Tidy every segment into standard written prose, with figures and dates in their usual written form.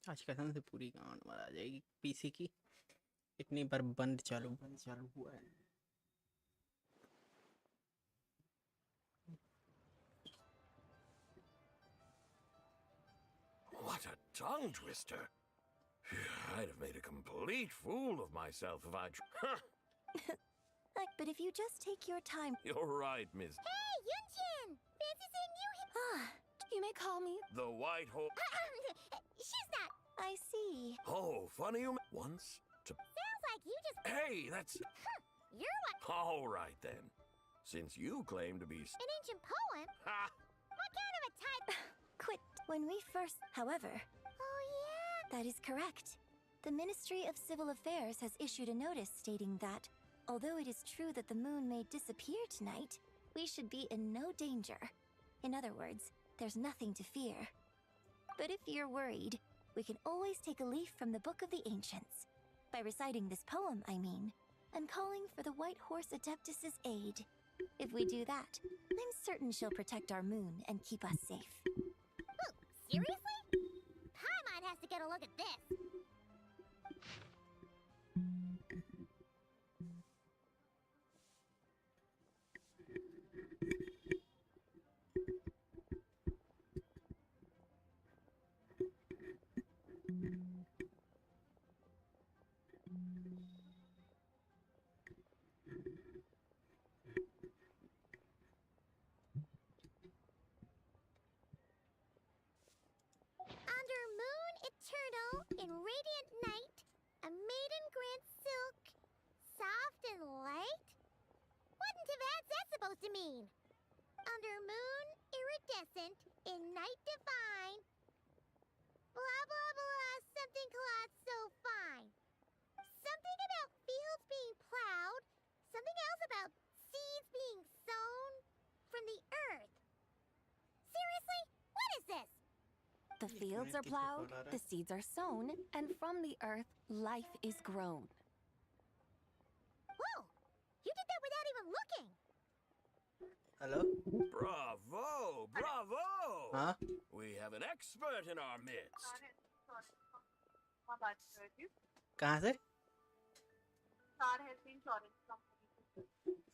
आज कसम से पूरी गांड मार आ जाएगी पीसी की। इतनी बार बंद चालू हुआ है। What a tongue twister. I'd have made a complete fool of myself if I'd... But if you just take your time... You're right, Miss... Hey, Yunchin! Fancy seeing you here. You may call me... The White Horse... She's not. I see. Oh, funny you... Once to... Sounds like you just... Hey, that's... You're what? All right, then. Since you claim to be... An ancient poem? Ha! What kind of a type? Quit. When we first... However... Oh, yeah? That is correct. The Ministry of Civil Affairs has issued a notice stating that, although it is true that the moon may disappear tonight, we should be in no danger. In other words, there's nothing to fear. But if you're worried, we can always take a leaf from the Book of the Ancients. By reciting this poem, I mean, and calling for the White Horse Adeptus's aid. If we do that, I'm certain she'll protect our moon and keep us safe. Ooh, seriously? Paimon has to get a look at this. Under moon eternal, in radiant night, a maiden grants silk, soft and light? What in Tivat's that supposed to mean? Under moon iridescent, in night divine. Blah blah blah, something cloth so fine. Something about fields being plowed, something else about seeds being sown from the earth. Seriously? What is this? The fields are plowed, the seeds are sown, and from the earth, life is grown. Whoa! You did that without even looking! Hello Bravo! Bravo! हाँ We have an expert in our midst. कहाँ से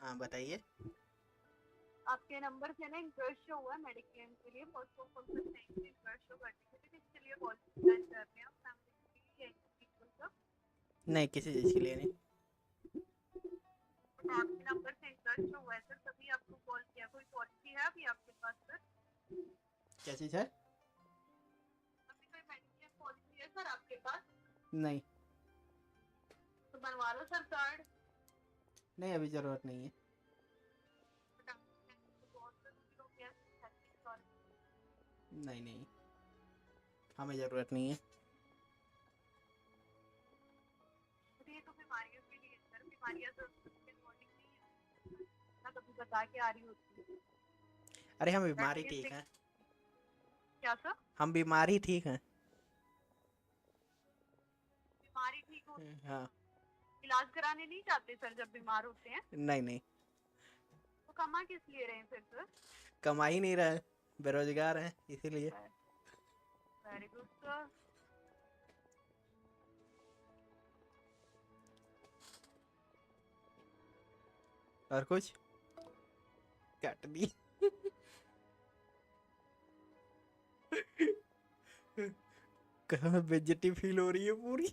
हाँ बताइए आपके number से ना inquiry show हुआ है मेडिक्लेम के लिए first of all inquiry show करने के लिए इसके लिए कॉल प्लान कर रहे हैं फैमिली के लिए पीपल का नहीं किसी चीज़ के लिए नहीं आपके नंबर से इंक्वायरी शो हुआ है सर तभी आपको कॉल किया कोई पॉलिसी है अभी आपके पास सर क्या चीज़ है अभी कोई मेडिक्लेम पॉलिसी है सर आपके पास नहीं तो बनवा लो सर कार्ड नहीं अभी ज़रूरत नहीं है नहीं नहीं हमें ज़रूरत नहीं है ये तो बीमारियों के लिए सर बीमारियां तो वार्निंग नहीं है ना कभी बता के आ रही होती है अरे हम बीमारी ठीक हैं क्या सर हम बीमारी ठीक हैं बीमारी ठीक हो हाँ इलाज कराने नहीं जाते सर जब बीमार होते हैं नहीं नहीं तो कमा किस लिए रहे हैं फिर सर कमा ही नहीं रहे बेरोजगार हैं इसीलिए वेरी गुड सर और कुछ काट दी कहाँ बेइज्जती फील हो रही है पूरी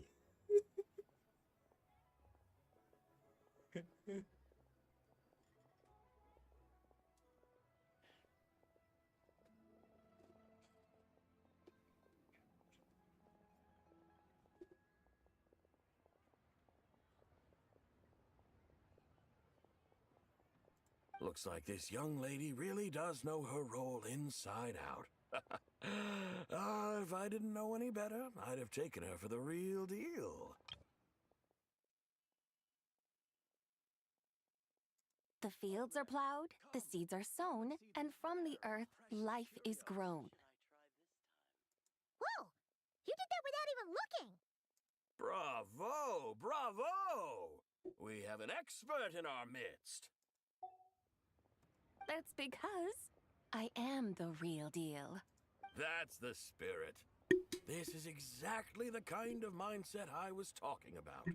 Looks like this young lady really does know her role inside out. If I didn't know any better, I'd have taken her for the real deal. The fields are plowed, the seeds are sown, and from the earth, life is grown. Whoa! You did that without even looking! Bravo! Bravo! We have an expert in our midst. That's because I am the real deal. That's the spirit. This is exactly the kind of mindset I was talking about.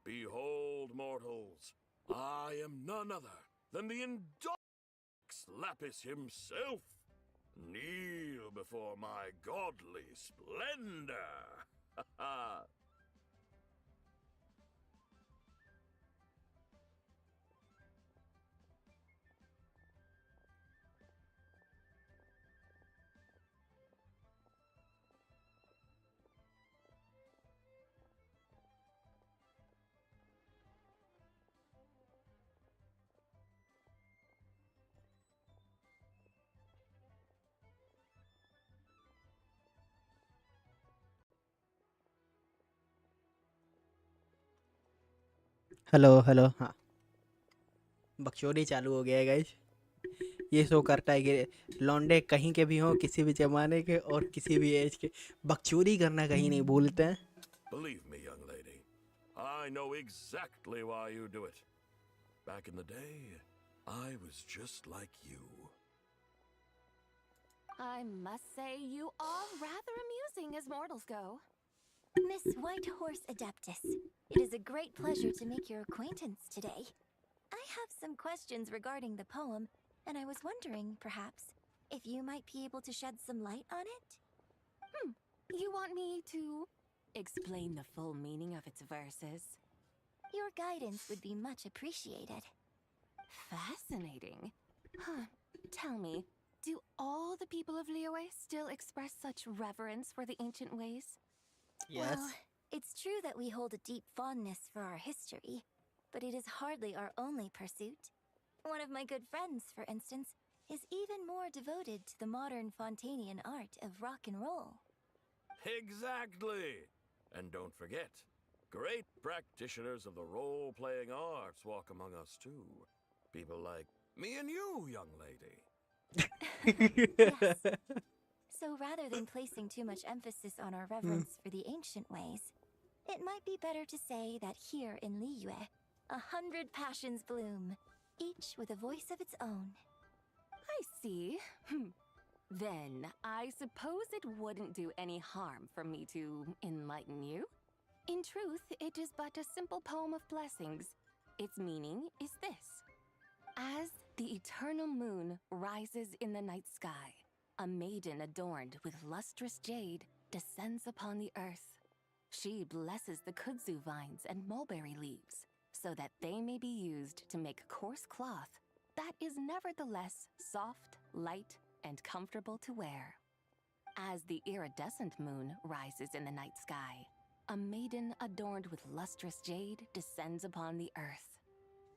Behold, mortals, I am none other than the Indox Lapis himself. Kneel before my godly splendor. Ha ha. Hello hello हाँ बकचोदी चालू हो गया है guys. ये show करता है कि लौंडे कहीं के भी हों, किसी भी ज़माने के और किसी भी एज के, बकचोदी करना कहीं नहीं भूलते हैं। Believe me, young lady, I know exactly why you do it. Back in the day, I was just like you. I must say you are rather amusing as mortals go. Miss Whitehorse Adeptus, it is a great pleasure to make your acquaintance today. I have some questions regarding the poem, and I was wondering, perhaps, if you might be able to shed some light on it? You want me to explain the full meaning of its verses? Your guidance would be much appreciated. Fascinating. Tell me, do all the people of Liyue still express such reverence for the ancient ways? Yes. Well, it's true that we hold a deep fondness for our history, but it is hardly our only pursuit. One of my good friends, for instance, is even more devoted to the modern Fontanian art of rock and roll. Exactly! And don't forget, great practitioners of the role-playing arts walk among us too. People like me and you, young lady. Yes. So rather than placing too much emphasis on our reverence for the ancient ways, it might be better to say that here in Liyue, 100 passions bloom, each with a voice of its own. I see. Then I suppose it wouldn't do any harm for me to enlighten you. In truth, it is but a simple poem of blessings. Its meaning is this. As the eternal moon rises in the night sky, a maiden adorned with lustrous jade descends upon the earth. She blesses the kudzu vines and mulberry leaves so that they may be used to make coarse cloth that is nevertheless soft, light, and comfortable to wear. As the iridescent moon rises in the night sky, a maiden adorned with lustrous jade descends upon the earth.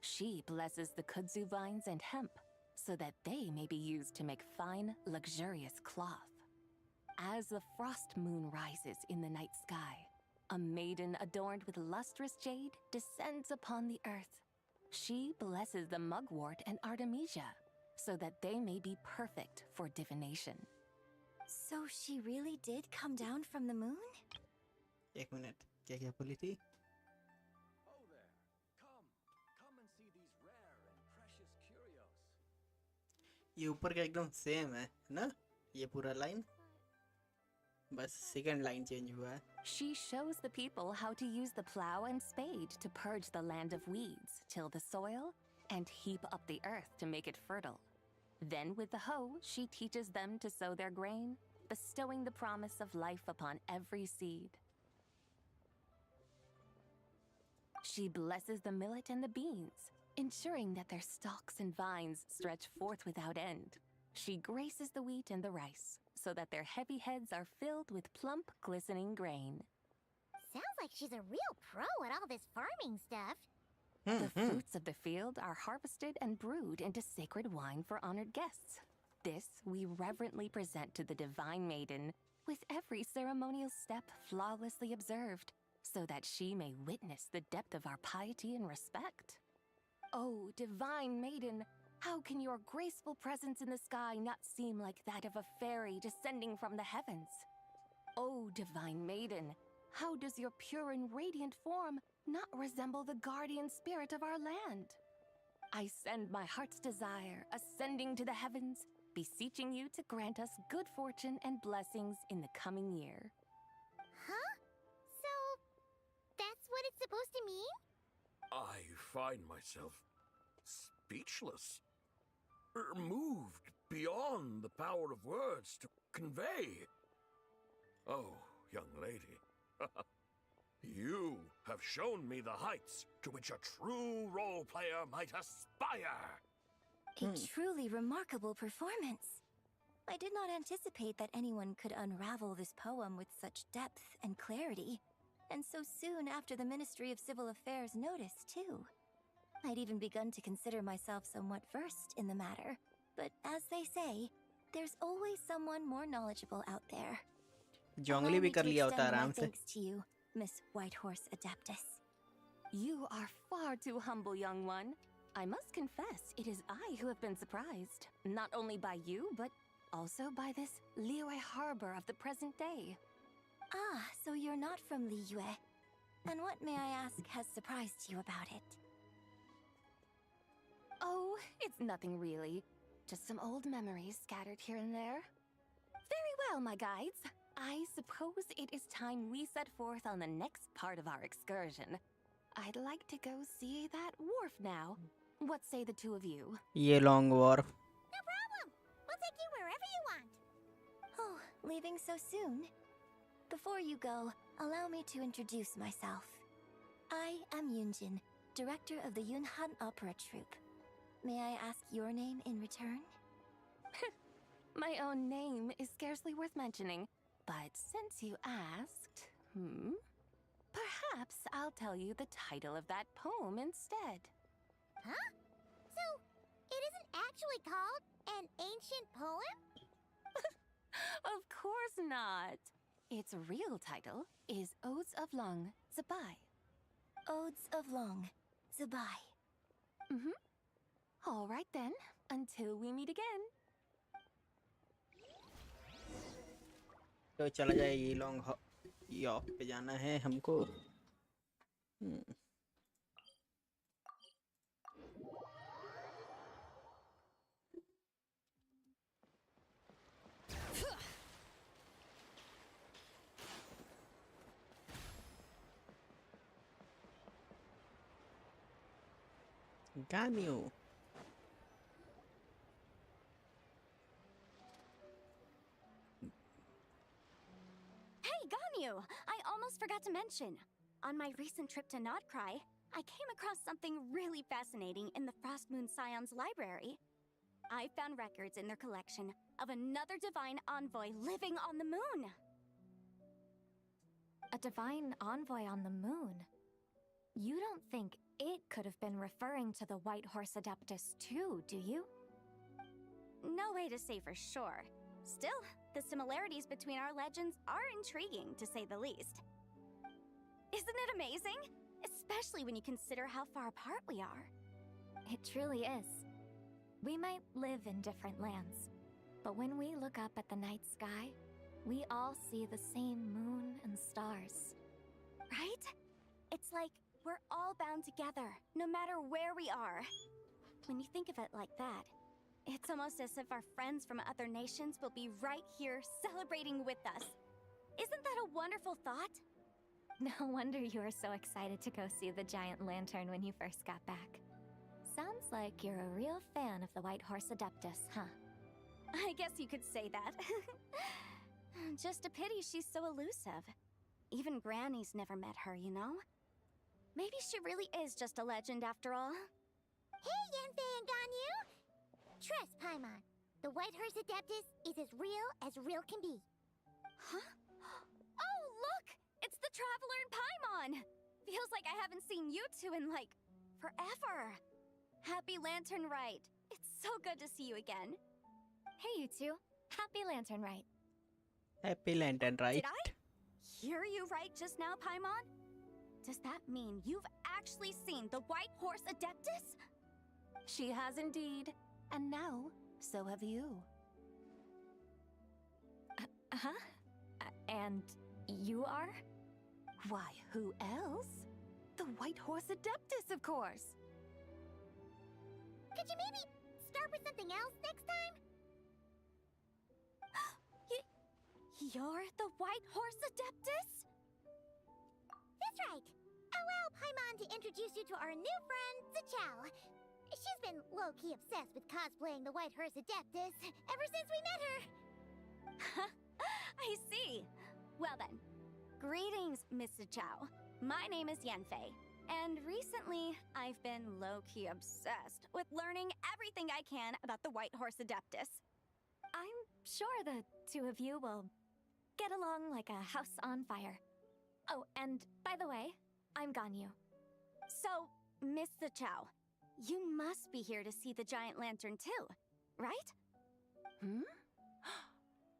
She blesses the kudzu vines and hemp so that they may be used to make fine, luxurious cloth. As the frost moon rises in the night sky, a maiden adorned with lustrous jade descends upon the earth. She blesses the mugwort and artemisia so that they may be perfect for divination. So she really did come down from the moon? एक minute, क्या क्या बोली थी? Oh there. Come and see these rare and precious curios. ये ऊपर का एकदम same है ना, ये पूरा लाइन, बस सेकंड लाइन चेंज हुआ है। She shows the people how to use the plow and spade to purge the land of weeds, till the soil, and heap up the earth to make it fertile. Then with the hoe, she teaches them to sow their grain, bestowing the promise of life upon every seed. She blesses the millet and the beans, ensuring that their stalks and vines stretch forth without end. She graces the wheat and the rice, so that their heavy heads are filled with plump, glistening grain. Sounds like she's a real pro at all this farming stuff. The fruits of the field are harvested and brewed into sacred wine for honored guests. This we reverently present to the divine maiden, with every ceremonial step flawlessly observed, so that she may witness the depth of our piety and respect. Oh, divine maiden, how can your graceful presence in the sky not seem like that of a fairy descending from the heavens? Oh, divine maiden, how does your pure and radiant form not resemble the guardian spirit of our land? I send my heart's desire ascending to the heavens beseeching you to grant us good fortune and blessings in the coming year. Huh? So, that's what it's supposed to mean? I find myself speechless, moved beyond the power of words to convey. Oh, young lady, you have shown me the heights to which a true role player might aspire. A truly remarkable performance. I did not anticipate that anyone could unravel this poem with such depth and clarity, and so soon after the Ministry of Civil Affairs noticed, too. I'd even begun to consider myself somewhat versed in the matter, but as they say, there's always someone more knowledgeable out there. जोंगली Allow भी me कर to लिया होता extend my आराम से. thanks to you, Miss Whitehorse Adeptus. You are far too humble, young one. I must confess, it is I who have been surprised, not only by you, but also by this Liyue harbor of the present day. Ah, so you're not from Liyue. And what, may I ask, has surprised you about it? Oh, it's nothing really. Just some old memories scattered here and there. Very well, my guides. I suppose it is time we set forth on the next part of our excursion. I'd like to go see that wharf now. What say the two of you? ये long war. No problem! We'll take you wherever you want. Oh, leaving so soon? Before you go, allow me to introduce myself. I am Yunjin, director of the Yunhan Opera Troupe. May I ask your name in return? My own name is scarcely worth mentioning, but since you asked, perhaps I'll tell you the title of that poem instead. Huh? So, it isn't actually called an ancient poem? Of course not. Its real title is Odes of Long, ZIBAI. Odes of Long, ZIBAI. All right then, until we meet again. तो चला जाए ये long York पे जाना है हमको. Ganyu. Hey, Ganyu! I almost forgot to mention. On my recent trip to Nodcry, I came across something really fascinating in the Frostmoon Scion's library. I found records in their collection of another divine envoy living on the moon. A divine envoy on the moon? You don't think it could have been referring to the White Horse Adeptus too, do you? No way to say for sure. Still, the similarities between our legends are intriguing, to say the least. Isn't it amazing? Especially when you consider how far apart we are. It truly is. We might live in different lands, but when we look up at the night sky, we all see the same moon and stars. Right? It's like we're all bound together, no matter where we are. When you think of it like that, it's almost as if our friends from other nations will be right here celebrating with us. Isn't that a wonderful thought? No wonder you were so excited to go see the giant lantern when you first got back. Sounds like you're a real fan of the White Horse Adeptus, huh? I guess you could say that. Just a pity she's so elusive. Even Granny's never met her, you know? Maybe she really is just a legend after all. Hey, Yanfei and Ganyu! Trust, Paimon. The White Horse Adeptus is as real can be. Huh? Oh, look! It's the Traveler and Paimon! Feels like I haven't seen you two in, like, forever. Happy Lantern Rite. It's so good to see you again. Hey, you two. Happy Lantern Rite. Happy Lantern, right? Did I hear you right just now, Paimon? Does that mean you've actually seen the White Horse Adeptus? She has indeed. And now, so have you. And you are? Why, who else? The White Horse Adeptus, of course. Could you maybe start with something else next time? You're the White Horse Adeptus? That's right. Allow Paimon to introduce you to our new friend, ZIBAI. She's been low-key obsessed with cosplaying the White Horse Adeptus ever since we met her. I see. Well then, greetings, Miss Zhao. My name is Yanfei, and recently I've been low-key obsessed with learning everything I can about the White Horse Adeptus. I'm sure the two of you will get along like a house on fire. Oh, and by the way, I'm Ganyu. So, Miss Zhao, you must be here to see the giant lantern too, right? Hmm?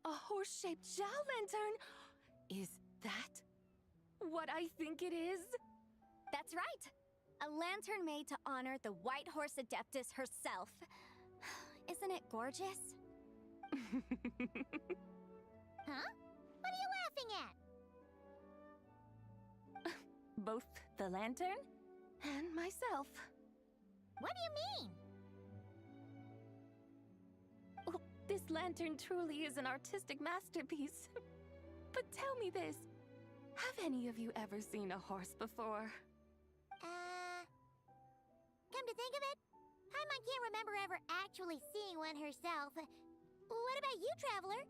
A horse-shaped Zhao lantern? Is that what I think it is? That's right. A lantern made to honor the White Horse Adeptus herself. Isn't it gorgeous? Huh? What are you laughing at? Both the lantern and myself. What do you mean? Oh, this lantern truly is an artistic masterpiece. But tell me this, have any of you ever seen a horse before? Come to think of it, Paimon can't remember ever actually seeing one herself. What about you, Traveler?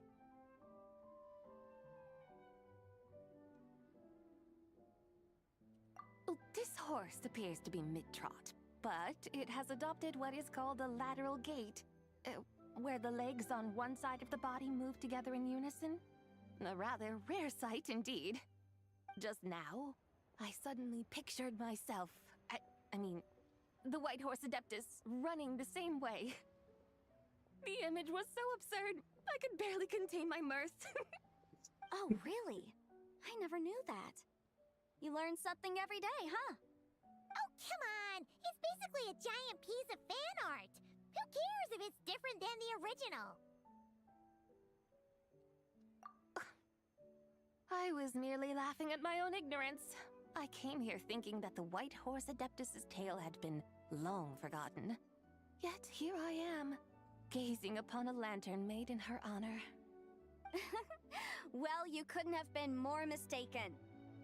Oh, this horse appears to be mid-trot, but it has adopted what is called a lateral gait, where the legs on one side of the body move together in unison. A rather rare sight indeed. Just now, I suddenly pictured myself, I mean, the White Horse Adeptus running the same way. The image was so absurd, I could barely contain my mirth. Oh, really? I never knew that. You learn something every day, huh? Oh, come on! It's basically a giant piece of fan art! Who cares if it's different than the original? I was merely laughing at my own ignorance. I came here thinking that the White Horse Adeptus's tale had been long forgotten. Yet here I am, gazing upon a lantern made in her honor. Well, you couldn't have been more mistaken.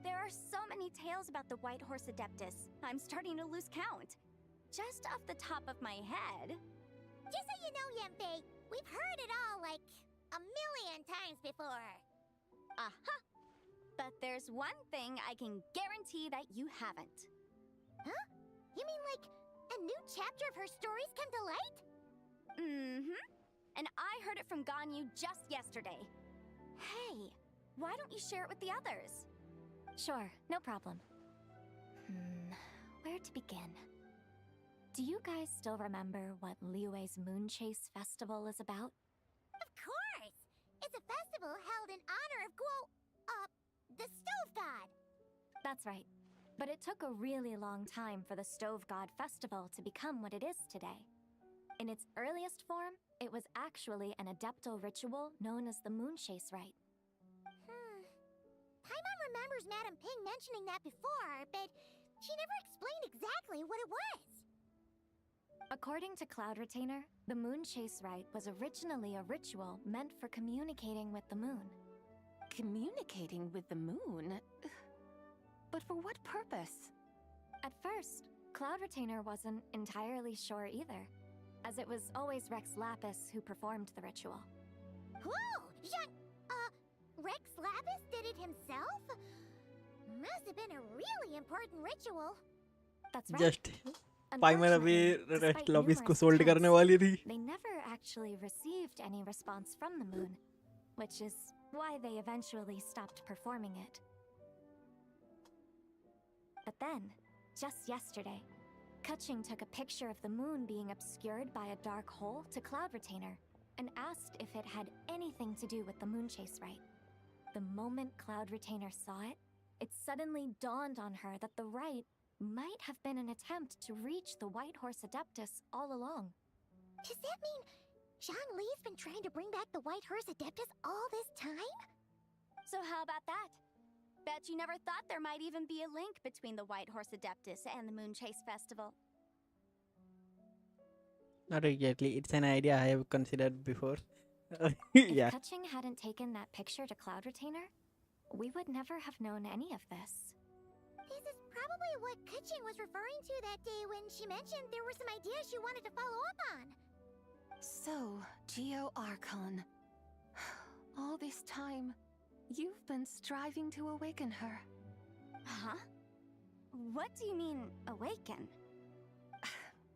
There are so many tales about the White Horse Adeptus, I'm starting to lose count. Just off the top of my head... Just so you know, Yanfei, we've heard it all like a million times before. Aha! But there's one thing I can guarantee that you haven't. Huh? You mean like a new chapter of her stories come to light? Mm-hmm. And I heard it from Ganyu just yesterday. Hey, why don't you share it with the others? Sure, no problem. Where to begin? Do you guys still remember what Liyue's Moon Chase Festival is about? Of course! It's a festival held in honor of the Stove God! That's right. But it took a really long time for the Stove God Festival to become what it is today. In its earliest form, it was actually an adeptal ritual known as the Moon Chase Rite. Paimon remembers Madame Ping mentioning that before, but she never explained exactly what it was. According to Cloud Retainer, the Moon Chase Rite was originally a ritual meant for communicating with the moon. Communicating with the moon? But for what purpose? At first, Cloud Retainer wasn't entirely sure either, as it was always Rex Lapis who performed the ritual. Whoa! Rex Lapis did it himself? Must have been a really important ritual. That's right. Just पाइमर अभी Unfortunately, rest despite lobbies को numerous sold करने attempts, वाली थी. they never actually received any response from the moon, which is why they eventually stopped performing it. But then, just yesterday, Kuching took a picture of the moon being obscured by a dark hole to Cloud Retainer and asked if it had anything to do with the Moon Chase Rite. The moment Cloud Retainer saw it, it suddenly dawned on her that the rite might have been an attempt to reach the White Horse Adeptus all along. Does that mean Zhongli's been trying to bring back the White Horse Adeptus all this time? So how about that? Bet you never thought there might even be a link between the White Horse Adeptus and the Moon Chase Festival. Not exactly. It's an idea I have considered before. If Yeah. Kutching hadn't taken that picture to Cloud Retainer, we would never have known any of this. This is probably what Kutching was referring to that day when she mentioned there were some ideas she wanted to follow up on. So, Geo Archon. All this time, you've been striving to awaken her. Huh? What do you mean, awaken?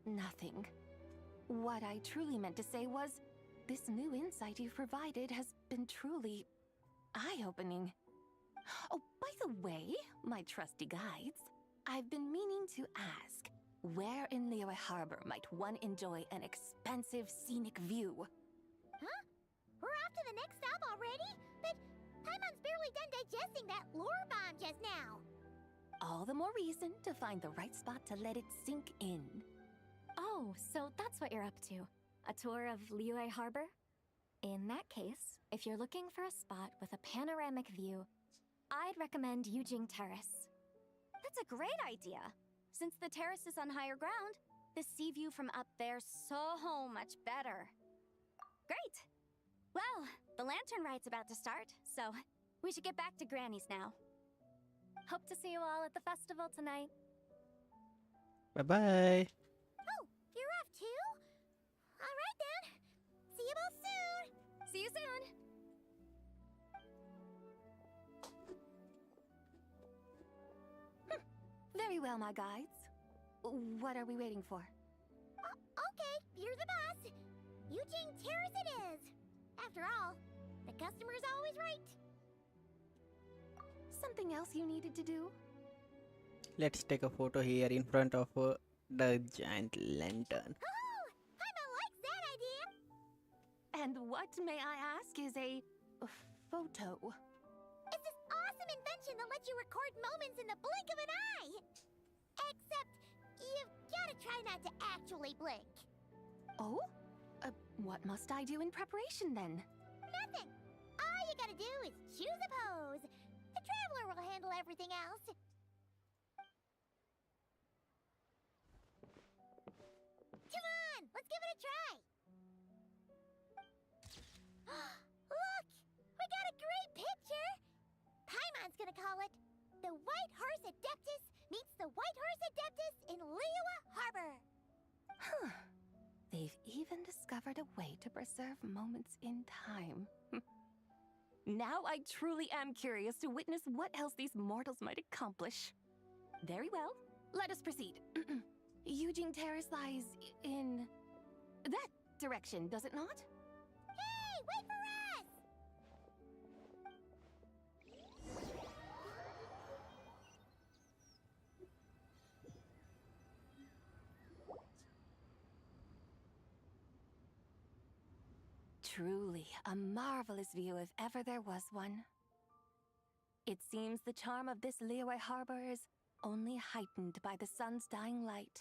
Nothing. What I truly meant to say was, this new insight you've provided has been truly eye-opening. Oh, by the way, my trusty guides, I've been meaning to ask, where in Liyue Harbor might one enjoy an expansive scenic view? Huh? We're off to the next stop already? But Paimon's barely done digesting that lore bomb just now. All the more reason to find the right spot to let it sink in. Oh, so that's what you're up to. A tour of Liyue Harbor? In that case, if you're looking for a spot with a panoramic view, I'd recommend Yujing Terrace. That's a great idea. Since the terrace is on higher ground, the sea view from up there's so much better. Great! Well, the lantern ride's about to start, so we should get back to Granny's now. Hope to see you all at the festival tonight. Bye-bye. Oh, you're off too? All right then. See you both soon. See you soon! Very well, my guides. What are we waiting for? Okay, you're the boss. Eugene Terrace it is. After all, the customer's always right. Something else you needed to do? Let's take a photo here in front of the giant lantern. Oh, Paimon likes that idea. And what, may I ask, is a photo? It's this awesome invention that lets you record moments in the blink of an eye. Except, you've gotta try not to actually blink. Oh? What must I do in preparation then? Nothing. All you gotta do is choose a pose. The Traveler will handle everything else. Come on, let's give it a try. Look, we got a great picture. Paimon's gonna call it The White Horse Adeptus Meets the White Horse Adeptus in Liyue Harbor. Huh. They've even discovered a way to preserve moments in time. Now I truly am curious to witness what else these mortals might accomplish. Very well, let us proceed. Eugene Terrace lies in that direction, does it not? Hey, wait for us! Truly a marvelous view if ever there was one. It seems the charm of this Liyue Harbor is only heightened by the sun's dying light.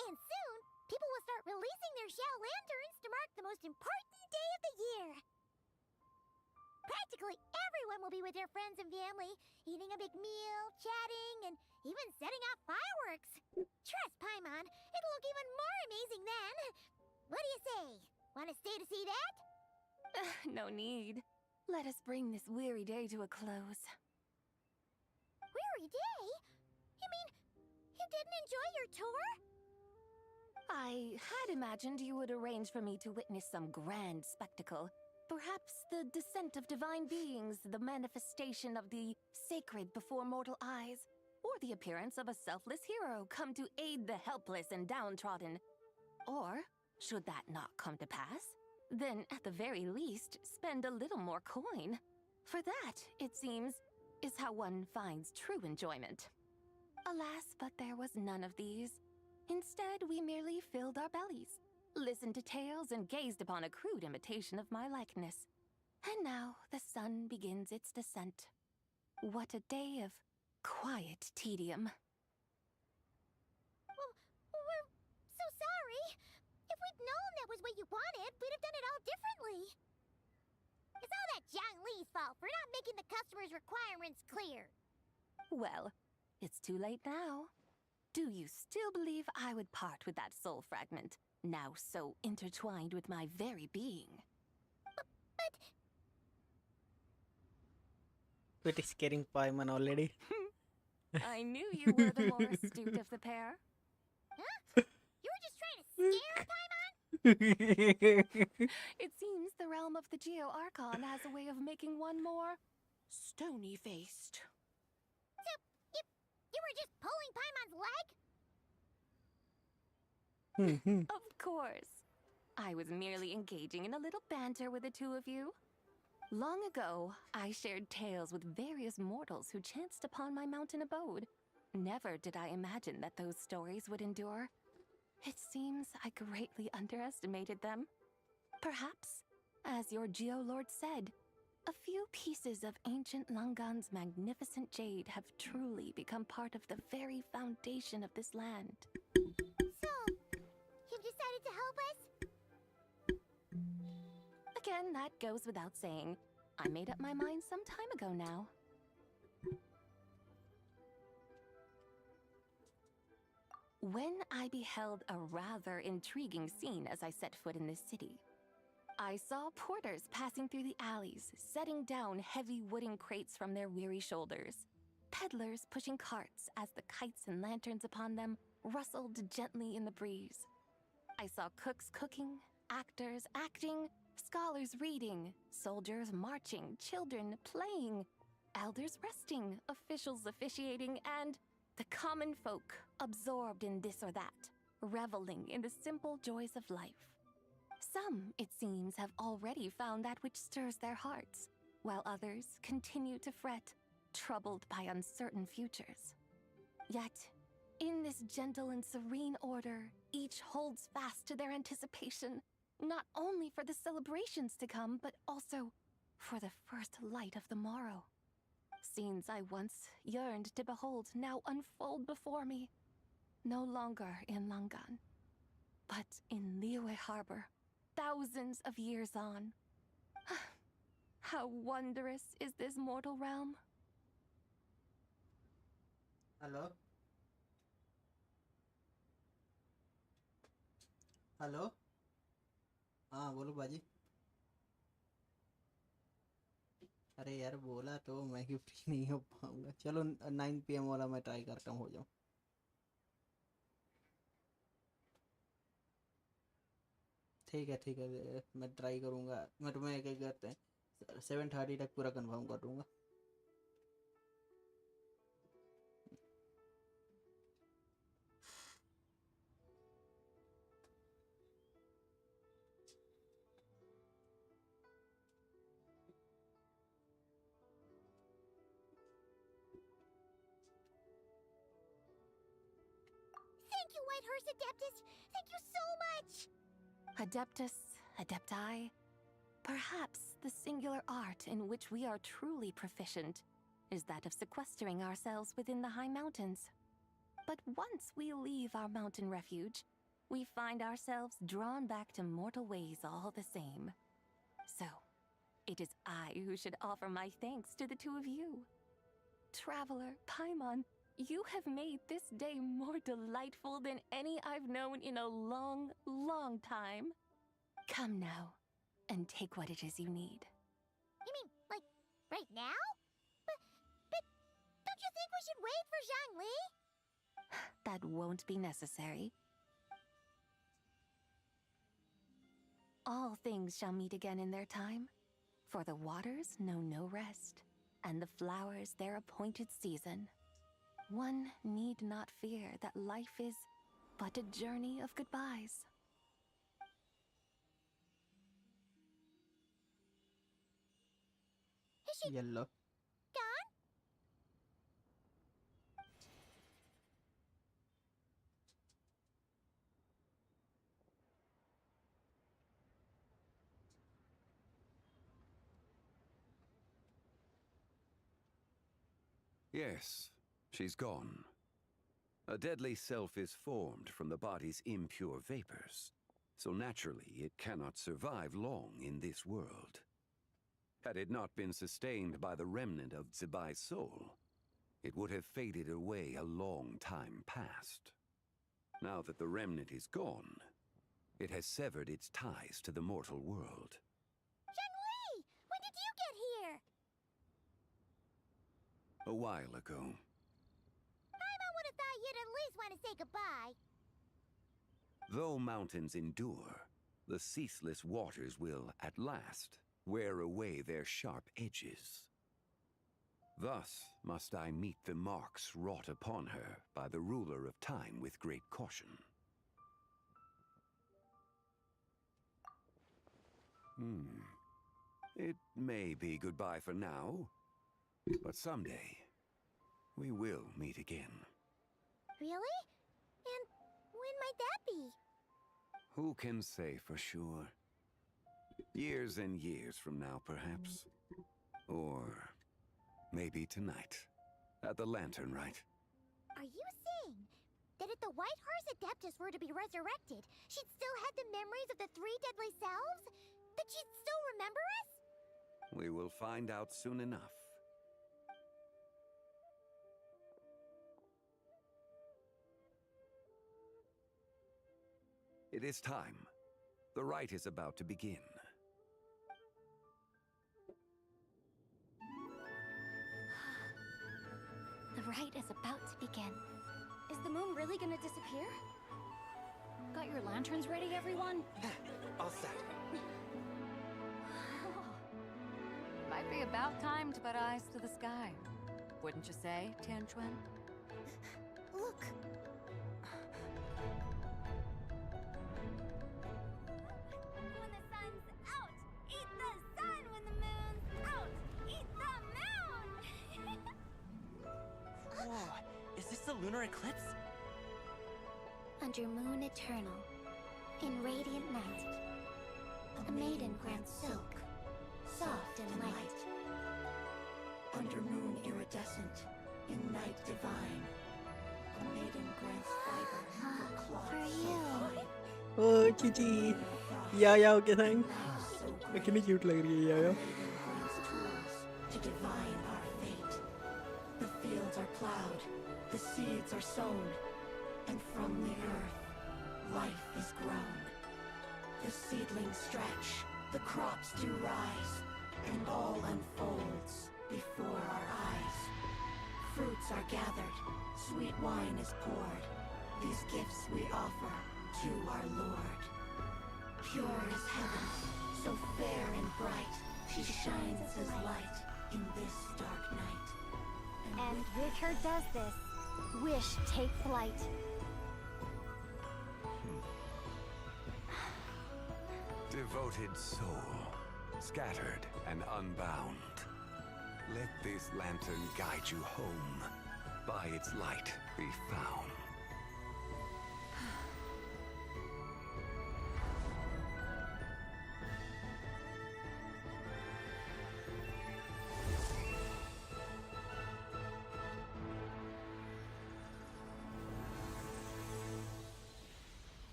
And soon, people will start releasing their shell lanterns to mark the most important day of the year. Practically everyone will be with their friends and family, eating a big meal, chatting, and even setting off fireworks. Trust Paimon, it'll look even more amazing then. What do you say? Want to stay to see that? No need. Let us bring this weary day to a close. Weary day? You mean, you didn't enjoy your tour? I had imagined you would arrange for me to witness some grand spectacle. Perhaps the descent of divine beings, the manifestation of the sacred before mortal eyes, or the appearance of a selfless hero come to aid the helpless and downtrodden. Or, should that not come to pass, then at the very least spend a little more coin. For that, it seems, is how one finds true enjoyment. Alas, but there was none of these. Instead, we merely filled our bellies, listened to tales, and gazed upon a crude imitation of my likeness. And now the sun begins its descent. What a day of quiet tedium. Well, we're so sorry. If we'd known that was what you wanted, we'd have done it all differently. It's all that Zhang Li's fault for not making the customer's requirements clear. Well, it's too late now. Do you still believe I would part with that soul fragment, now so intertwined with my very being? Quit scaring Paimon already. I knew you were the more astute of the pair. You were just trying to scare Paimon? It seems the realm of the Geo Archon has a way of making one more stony-faced. So, you were just pulling Paimon's leg? Of course. I was merely engaging in a little banter with the two of you. Long ago, I shared tales with various mortals who chanced upon my mountain abode. Never did I imagine that those stories would endure. It seems I greatly underestimated them. Perhaps, as your Geolord said, a few pieces of ancient Langan's magnificent jade have truly become part of the very foundation of this land. So, you've decided to help us? Again, that goes without saying. I made up my mind some time ago now. When I beheld a rather intriguing scene as I set foot in this city, I saw porters passing through the alleys, setting down heavy wooden crates from their weary shoulders. Peddlers pushing carts as the kites and lanterns upon them rustled gently in the breeze. I saw cooks cooking, actors acting, scholars reading, soldiers marching, children playing, elders resting, officials officiating, and the common folk absorbed in this or that, reveling in the simple joys of life. Some, it seems, have already found that which stirs their hearts, while others continue to fret, troubled by uncertain futures. Yet, in this gentle and serene order, each holds fast to their anticipation, not only for the celebrations to come, but also for the first light of the morrow. Scenes I once yearned to behold now unfold before me, no longer in Langan, but in Liyue Harbor, thousands of years on. How wondrous is this mortal realm? Hello hello हाँ बोलो बाजी अरे यार बोला तो मैं कि free नहीं हो पाऊंगा चलो 9 PM वाला मैं ट्राई करता हूँ हो जाऊँ ठीक है मैं ट्राई करूँगा मैं तुम्हें क्या कहते हैं 7:30 तक पूरा कंफर्म कर दूँगा Thank you, Whitehurst Adeptus! Thank you so much! Adeptus, Adepti, perhaps the singular art in which we are truly proficient is that of sequestering ourselves within the high mountains. But once we leave our mountain refuge, we find ourselves drawn back to mortal ways all the same. So, it is I who should offer my thanks to the two of you. Traveler, Paimon, you have made this day more delightful than any I've known in a long, long time. Come now, and take what it is you need. You mean, like, right now? But don't you think we should wait for Zhangli? That won't be necessary. All things shall meet again in their time, for the waters know no rest, and the flowers their appointed season. One need not fear that life is but a journey of goodbyes. Is she yellow gone? Yes, she's gone. A deadly self is formed from the body's impure vapors, so naturally it cannot survive long in this world. Had it not been sustained by the remnant of ZIBAI's soul, it would have faded away a long time past. Now that the remnant is gone, it has severed its ties to the mortal world. Shenhui! When did you get here? A while ago. I would have thought you'd at least want to say goodbye. Though mountains endure, the ceaseless waters will, at last, wear away their sharp edges. Thus must I meet the marks wrought upon her by the ruler of time with great caution. It may be goodbye for now, but someday we will meet again. Really? And when might that be? Who can say for sure? Years and years from now, perhaps. Or maybe tonight, at the Lantern Rite. Are you saying that if the White Horse Adeptus were to be resurrected, she'd still have the memories of the three deadly selves? That she'd still remember us? We will find out soon enough. It is time. The rite is about to begin. The rite is about to begin. Is the moon really gonna disappear? Got your lanterns ready, everyone? All set. Might be about time to put eyes to the sky. Wouldn't you say, Tianchuan? Look! When the sun's out, eat the sun. When the moon's out, eat the moon. Whoa, is this the lunar eclipse? Under moon eternal, in radiant night, a maiden grants silk, soft and light. Under moon iridescent, in night divine, a maiden grants fiber for cloth so fine. ओ चीची याओ के संग कितनी cute लग रही है याओ. To divine our fate. The fields are plowed, the seeds are sown, and from the earth, life is grown. The seedlings stretch, the crops do rise, and all unfolds before our eyes. Fruits are gathered, sweet wine is poured. These gifts we offer to our Lord. Pure as heaven, so fair and bright, she shines as light in this dark night. And with her does this, wish take flight. Devoted soul, scattered and unbound. Let this lantern guide you home. By its light be found.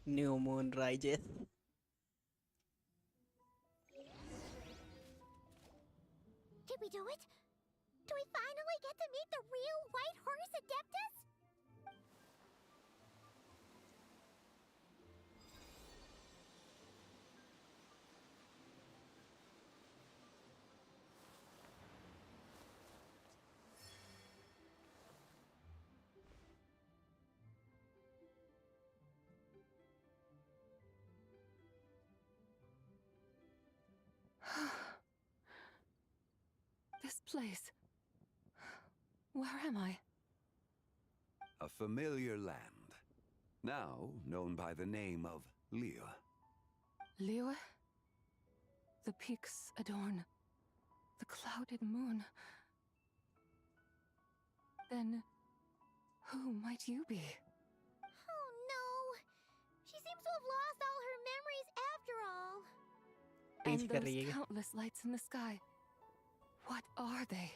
New moon rises. Did we do it? Do we finally get to meet the real White Horse Adeptus? This place. Where am I? A familiar land, now known by the name of Liyue. Liyue? The peaks adorn the clouded moon. Then, who might you be? Oh no! She seems to have lost all her memories after all. And Teach कर रही है those क्या? countless lights in the sky. What are they?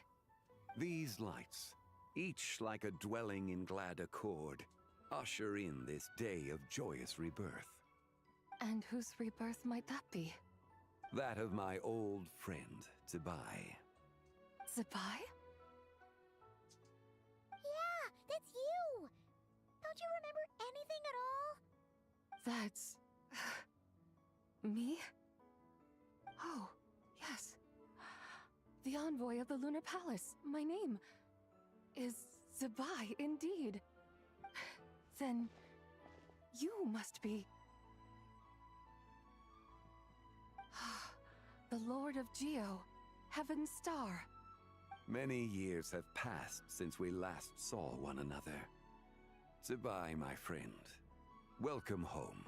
These lights, each like a dwelling in glad accord, usher in this day of joyous rebirth. And whose rebirth might that be? That of my old friend, ZIBAI. ZIBAI? Don't you remember anything at all? That's... me? Oh, yes. The envoy of the Lunar Palace. My name is ZIBAI, indeed. Then you must be... the Lord of Geo, Heaven's Star. Many years have passed since we last saw one another. ZIBAI, my friend. Welcome home.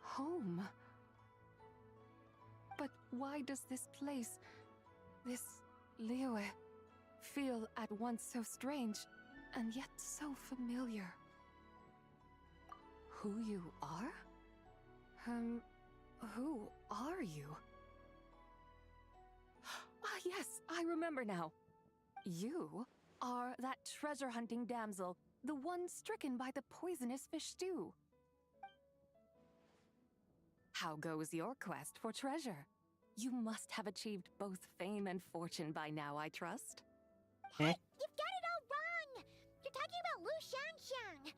Home? But why does this place, this Liyue, feel at once so strange and yet so familiar? Who you are? Who are you? Ah, yes, I remember now. You are that treasure-hunting damsel, the one stricken by the poisonous fish stew. How goes your quest for treasure? You must have achieved both fame and fortune by now, I trust. Hey, you've got it all wrong! You're talking about Lu Shangxiang!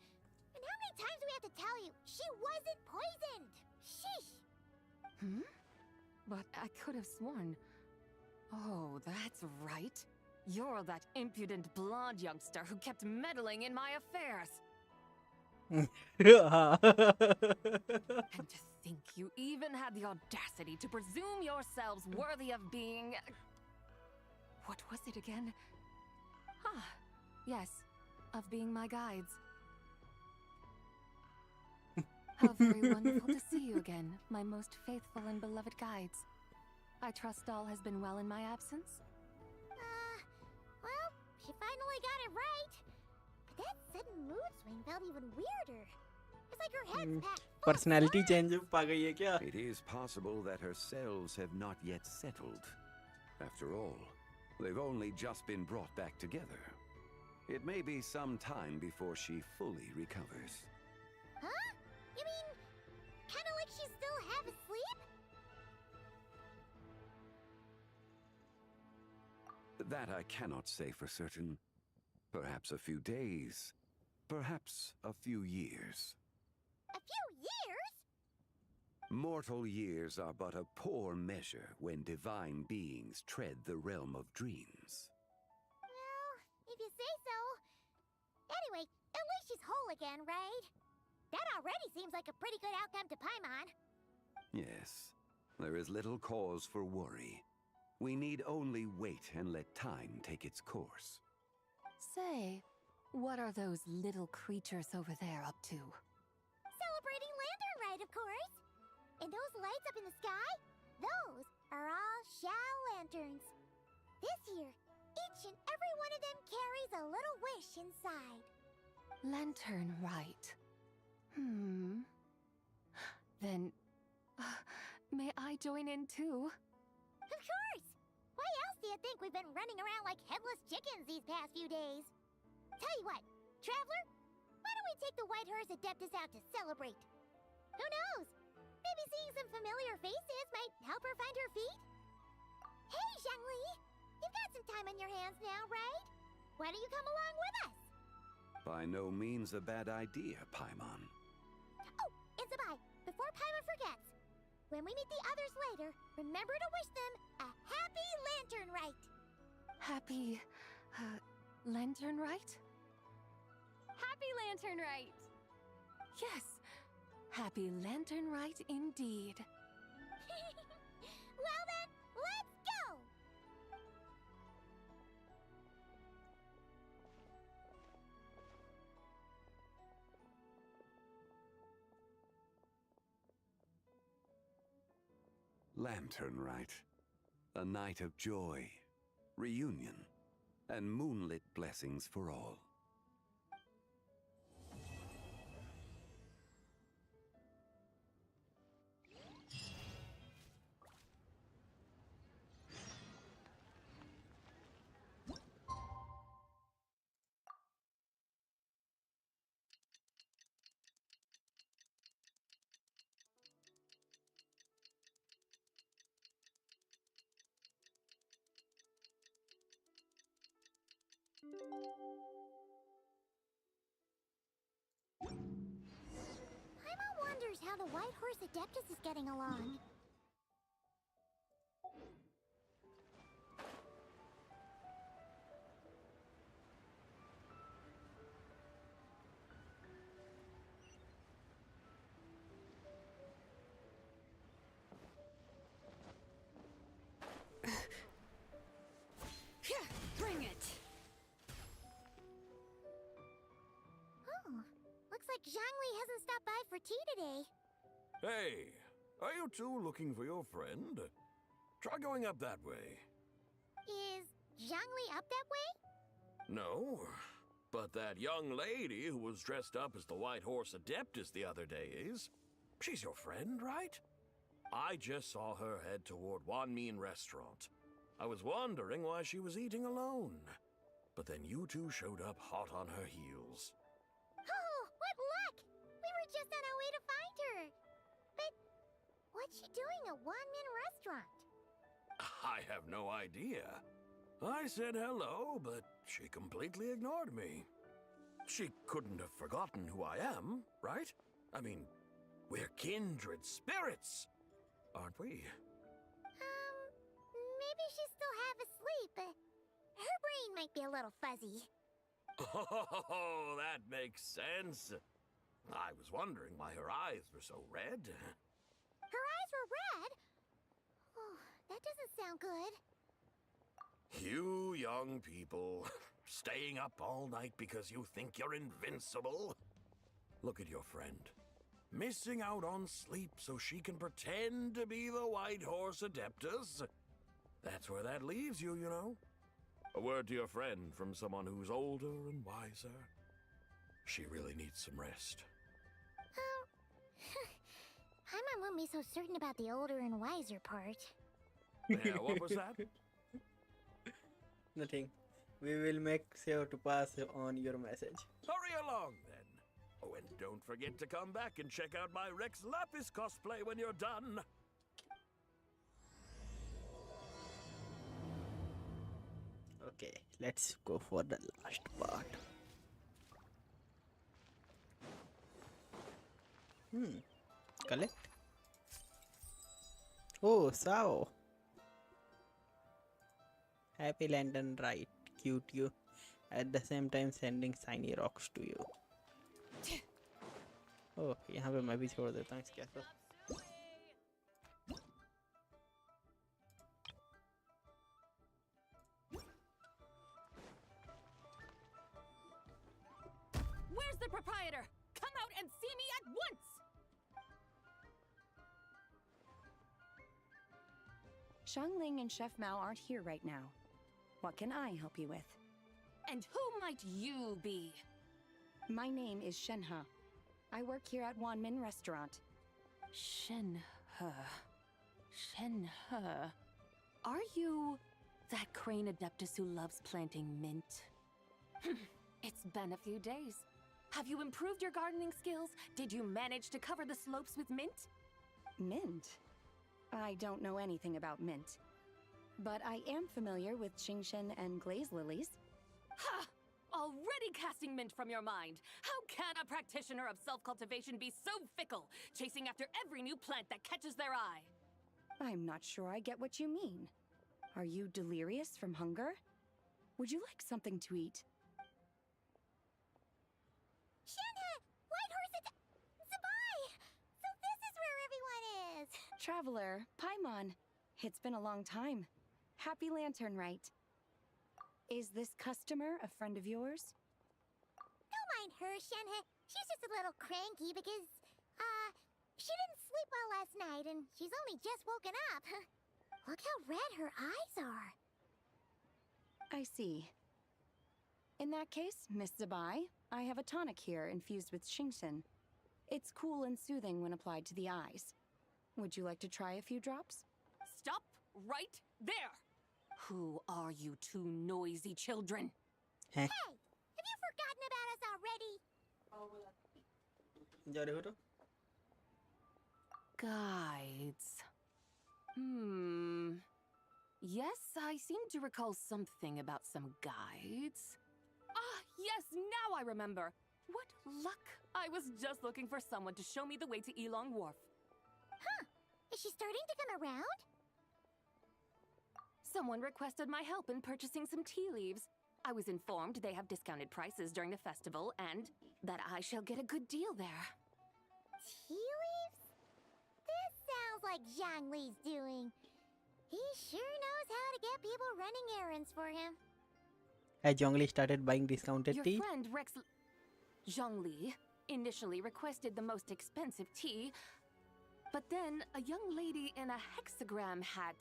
And how many times do we have to tell you? She wasn't poisoned! Sheesh! Hmm? But I could have sworn... Oh, that's right. You're that impudent blonde youngster who kept meddling in my affairs. And to think you even had the audacity to presume yourselves worthy of being... What was it again? Ah, yes, of being my guides. How very wonderful to see you again, my most faithful and beloved guides. I trust all has been well in my absence? Well, she finally got it right. But that sudden mood swing felt even weirder. It's like her head's packed full of Personality flies. change पा गई है क्या? It is possible that her cells have not yet settled. After all, they've only just been brought back together. It may be some time before she fully recovers. Huh? You mean, kinda like she's still half asleep? That I cannot say for certain. Perhaps a few days. Perhaps a few years. A few years? Mortal years are but a poor measure when divine beings tread the realm of dreams. Well, if you say so. Anyway, at least she's whole again, right? That already seems like a pretty good outcome to Paimon. Yes, there is little cause for worry. We need only wait and let time take its course. Say, what are those little creatures over there up to? Celebrating Lantern Rite, of course. And those lights up in the sky? Those are all Sha lanterns. This year, each and every one of them carries a little wish inside. Lantern Rite. Then, may I join in too? Of course! Why else do you think we've been running around like headless chickens these past few days? Tell you what, Traveler, why don't we take the White Horse Adeptus out to celebrate? Who knows? Maybe seeing some familiar faces might help her find her feet? Hey, Zhangli! You've got some time on your hands now, right? Why don't you come along with us? By no means a bad idea, Paimon. Oh, and Zibai, before Paimon forgets, when we meet the others later, remember to wish them a happy Lantern Rite! Happy... Lantern Rite? Happy Lantern Rite! Yes! Happy Lantern Rite indeed. Well then, let's go! Lantern Rite. A night of joy, reunion, and moonlit blessings for all. how the White Horse Adeptus is getting along. Bring it! Oh, looks like Zhangli hasn't stopped by for tea today. Hey, are you two looking for your friend? Try going up that way. Is Zhangli up that way? No, but that young lady who was dressed up as the White Horse Adeptus the other day is. She's your friend, right? I just saw her head toward Wanmin Restaurant. I was wondering why she was eating alone. But then you two showed up hot on her heels. Oh, what luck! We were just on our way to find her. But what's she doing at Wanmin Restaurant? I have no idea. I said hello, but she completely ignored me. She couldn't have forgotten who I am, right? I mean, we're kindred spirits, aren't we? Maybe she's still half asleep, but her brain might be a little fuzzy. Oh, that makes sense. I was wondering why her eyes were so red. Her eyes were red? Oh, that doesn't sound good. You young people, staying up all night because you think you're invincible? Look at your friend. Missing out on sleep so she can pretend to be the White Horse Adeptus. That's where that leaves you, you know. A word to your friend from someone who's older and wiser. She really needs some rest. Paimon won't be so certain about the older and wiser part. Yeah, what was that? Nothing. We will make sure to pass on your message. Hurry along, then. Oh, and don't forget to come back and check out my Rex Lapis cosplay when you're done. Okay, let's go for the last part. Collect. Oh, Sao. Happy Lantern, right? Cute you. At the same time sending shiny rocks to you. Oh, यहाँ पे मैं भी छोड़ देता हूँ इसके साथ. Where's the proprietor? Come out and see me at once! Xiangling and Chef Mao aren't here right now. What can I help you with? And who might you be? My name is Shenhe. I work here at Wanmin Restaurant. Shenhe. Shenhe. Are you that crane adeptus who loves planting mint? It's been a few days. Have you improved your gardening skills? Did you manage to cover the slopes with mint? Mint? I don't know anything about mint. But I am familiar with Qingshen and glaze lilies. Ha! Already casting mint from your mind. How can a practitioner of self-cultivation be so fickle, chasing after every new plant that catches their eye? I'm not sure I get what you mean. Are you delirious from hunger? Would you like something to eat? Shenhe! White Horse ZIBAI! So this is where everyone is! Traveler, Paimon. It's been a long time. Happy Lantern Rite. Is this customer a friend of yours? Don't mind her, Shenhe. She's just a little cranky because, she didn't sleep well last night and she's only just woken up. Look how red her eyes are. I see. In that case, Miss ZIBAI, I have a tonic here infused with Qingshen. It's cool and soothing when applied to the eyes. Would you like to try a few drops? Stop right there! Who are you two noisy children? Hey! Have you forgotten about us already? Guides. Yes, I seem to recall something about some guides. Ah, yes, now I remember. What luck! I was just looking for someone to show me the way to Elong Wharf. Huh. Is she starting to come around? Someone requested my help in purchasing some tea leaves. I was informed they have discounted prices during the festival and that I shall get a good deal there. Tea leaves? This sounds like Zhongli's doing. He sure knows how to get people running errands for him. Has Zhongli started buying discounted Your tea? friend Rex Zhongli initially requested the most expensive tea, but then a young lady in a hexagram hat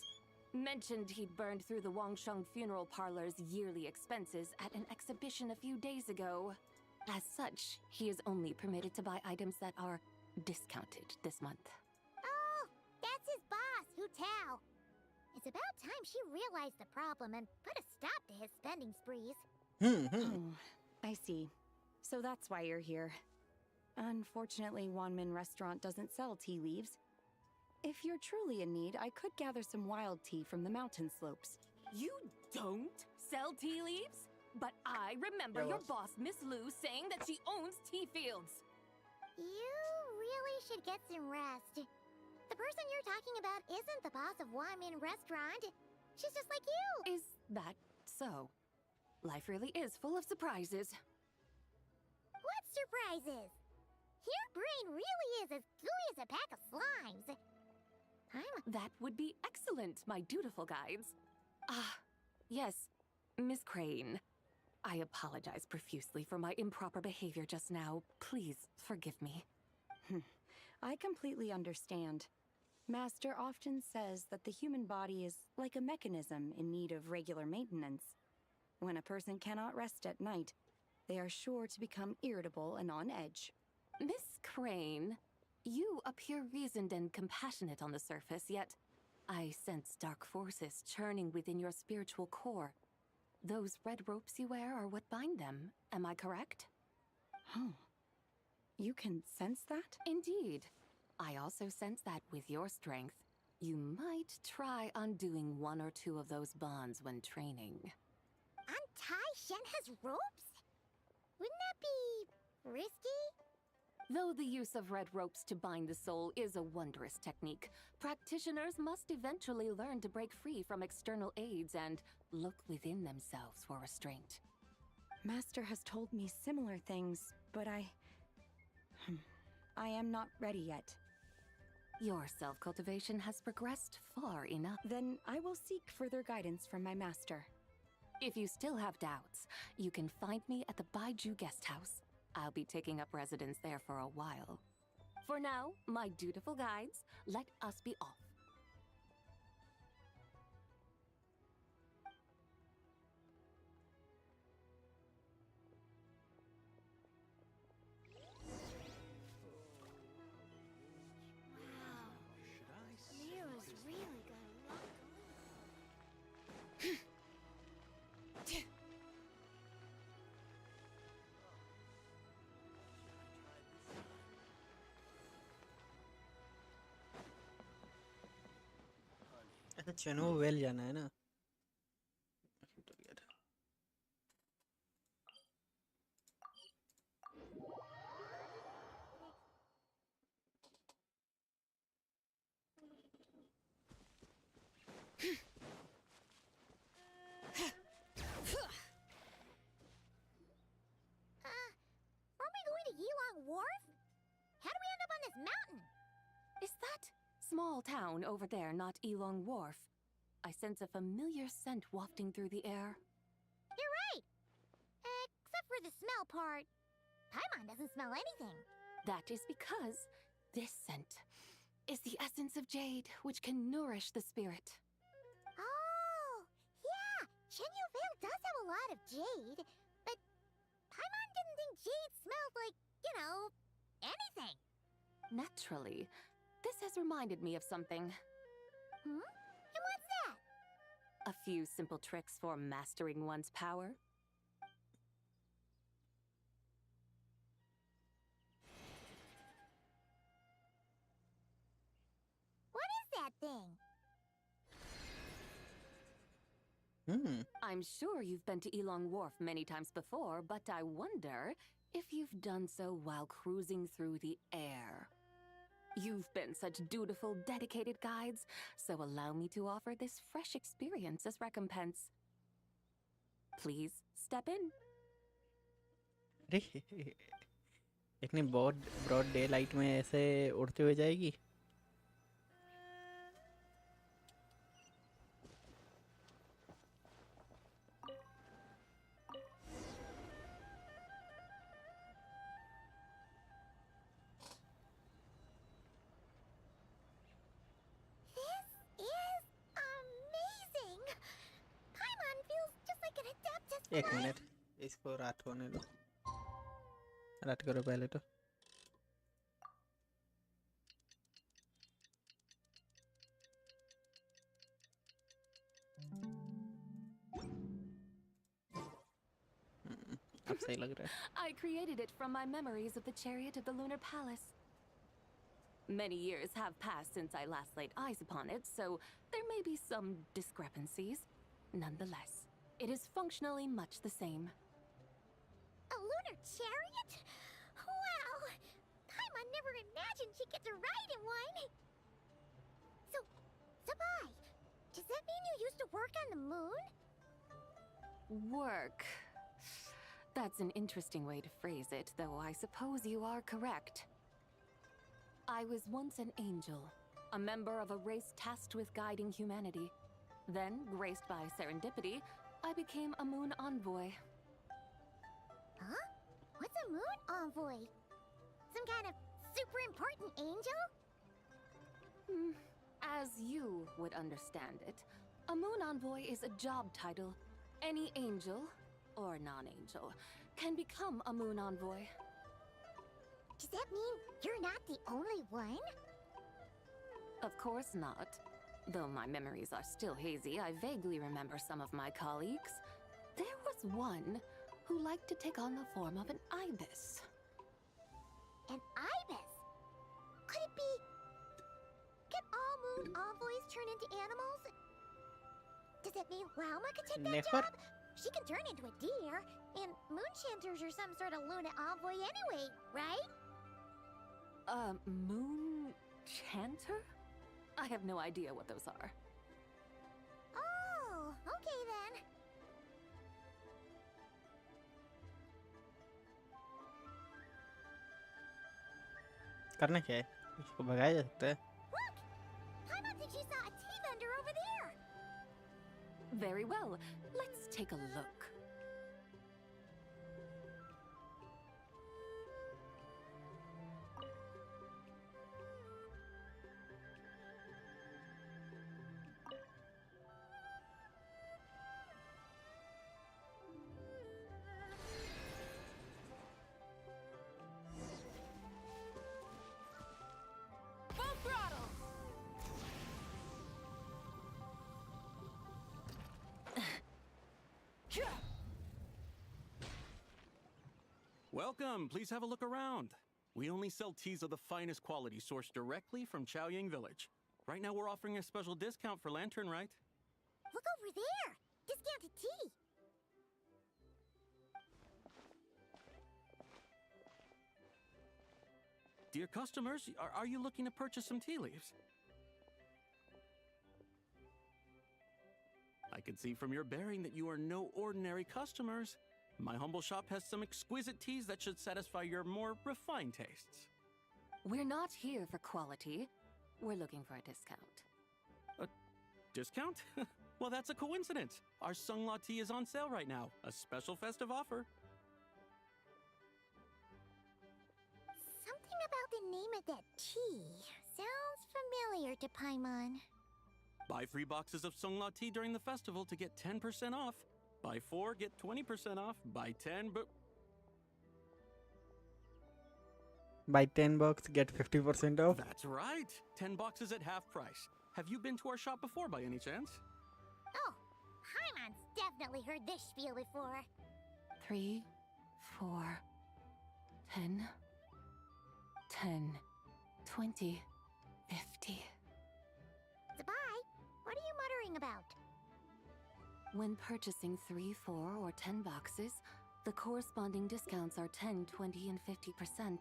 mentioned he'd burned through the Wangsheng funeral parlor's yearly expenses at an exhibition a few days ago. As such, he is only permitted to buy items that are discounted this month. Oh, that's his boss, Hu Tao. It's about time she realized the problem and put a stop to his spending sprees. Oh, I see. So that's why you're here. Unfortunately, Wanmin Restaurant doesn't sell tea leaves. If you're truly in need, I could gather some wild tea from the mountain slopes. You don't sell tea leaves? But I remember your boss, Miss Lu, saying that she owns tea fields. You really should get some rest. The person you're talking about isn't the boss of Wanmin Restaurant. She's just like you. Is that so? Life really is full of surprises. What surprises? Your brain really is as gooey as a pack of slimes. That would be excellent, my dutiful guides. Ah, yes, Miss Crane. I apologize profusely for my improper behavior just now. Please forgive me. I completely understand. Master often says that the human body is like a mechanism in need of regular maintenance. When a person cannot rest at night, they are sure to become irritable and on edge. Miss Crane, you appear reasoned and compassionate on the surface, yet I sense dark forces churning within your spiritual core. Those red ropes you wear are what bind them, am I correct? Oh, you can sense that? Indeed. I also sense that with your strength, you might try undoing one or two of those bonds when training. Untie Shen has ropes? Wouldn't that be risky? Though the use of red ropes to bind the soul is a wondrous technique, practitioners must eventually learn to break free from external aids and look within themselves for restraint. Master has told me similar things, but I am not ready yet. Your self-cultivation has progressed far enough. Then I will seek further guidance from my master. If you still have doubts, you can find me at the Baiju Guest House. I'll be taking up residence there for a while. For now, my dutiful guides, let us be off. Mira's really got a lot अच्छा चनो well जाना है ना Aren't we going to Yilong Wharf? How do we end up on this mountain? Is that small town over there not Elong Wharf? I sense a familiar scent wafting through the air. You're right! Except for the smell part. Paimon doesn't smell anything. That is because this scent is the essence of jade, which can nourish the spirit. Oh, yeah! Chenyu Vale does have a lot of jade, but Paimon didn't think jade smelled like, anything. Naturally, this has reminded me of something. And what's that? A few simple tricks for mastering one's power. What is that thing? I'm sure you've been to Elong Wharf many times before, but I wonder if you've done so while cruising through the air. You've been such dutiful, dedicated guides, so allow me to offer this fresh experience as recompense. Please step in. अरे इतनी broad day light में ऐसे उड़ते हुए जाएगी? एक minute, इसको रात होने दो। रात करो पहले तो। अब सही लग रहा है। I created it from my memories of the chariot of the lunar palace. Many years have passed since I last laid eyes upon it, so there may be some discrepancies. Nonetheless, it is functionally much the same. A lunar chariot? Wow! Paimon never imagined she'd get to ride in one! So, ZIBAI, does that mean you used to work on the moon? Work. That's an interesting way to phrase it, though I suppose you are correct. I was once an angel, a member of a race tasked with guiding humanity. Then, graced by serendipity, I became a moon envoy. Huh? What's a moon envoy? Some kind of super important angel? As you would understand it, a moon envoy is a job title. Any angel, or non-angel, can become a moon envoy. Does that mean you're not the only one? Of course not. Though my memories are still hazy, I vaguely remember some of my colleagues. There was one who liked to take on the form of an ibis. An ibis? Could it be... Can all moon envoys turn into animals? Does that mean Lauma could take that Never. job? She can turn into a deer, and moonchanters are some sort of Luna envoy anyway, right? Moon chanter? I have no idea what those are. Oh, okay then. करना क्या है? इसको भगाया जा सकता है। Look! Paimon thinks she saw a tea vendor over there! Very well, let's take a look. Full throttle! Welcome. Please have a look around. We only sell teas of the finest quality sourced directly from Chaoying Village. Right now we're offering a special discount for Lantern Rite. Look over there! Discounted tea! Dear customers, are you looking to purchase some tea leaves? I can see from your bearing that you are no ordinary customers. My humble shop has some exquisite teas that should satisfy your more refined tastes. We're not here for quality. We're looking for a discount. A discount? Well, that's a coincidence. Our Sunglaw tea is on sale right now. A special festive offer. Something about the name of that tea sounds familiar to Paimon. Buy 3 boxes of Sunglaw tea during the festival to get 10% off. Buy 4, get 20% off. Buy 10, but... Buy 10 bucks, get 50% off. That's right. 10 boxes at half price. Have you been to our shop before by any chance? Oh, Paimon's definitely heard this spiel before. 3, 4, 10, 10, 20, 50. ZIBAI, what are you muttering about? When purchasing 3, 4, or 10 boxes, The corresponding discounts are 10, 20, and 50%.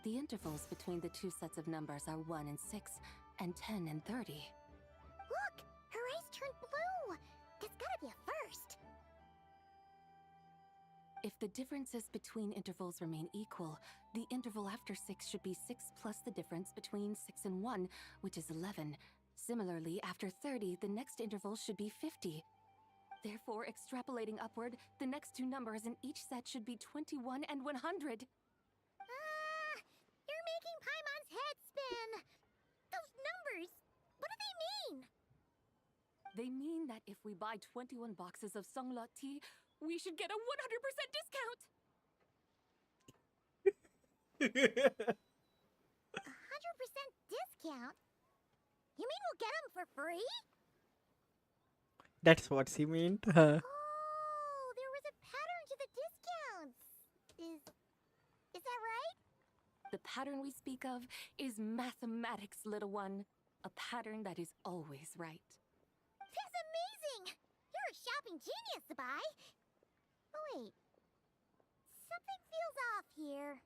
The intervals between the two sets of numbers are 1 and 6, and 10 and 30. Look! Her eyes turned blue! That's gotta be a first! If the differences between intervals remain equal, the interval after 6 should be 6 plus the difference between 6 and 1, which is 11. Similarly, after 30, the next interval should be 50. Therefore, extrapolating upward, the next two numbers in each set should be 21 and 100. You're making Paimon's head spin! Those numbers, what do they mean? They mean that if we buy 21 boxes of Songlot tea, we should get a 100% discount! 100% discount? You mean we'll get them for free? That's what she meant. Oh, there was a pattern to the discounts. Is that right? The pattern we speak of is mathematics, little one. A pattern that is always right. That's amazing! You're a shopping genius, ZIBAI. Oh wait, something feels off here.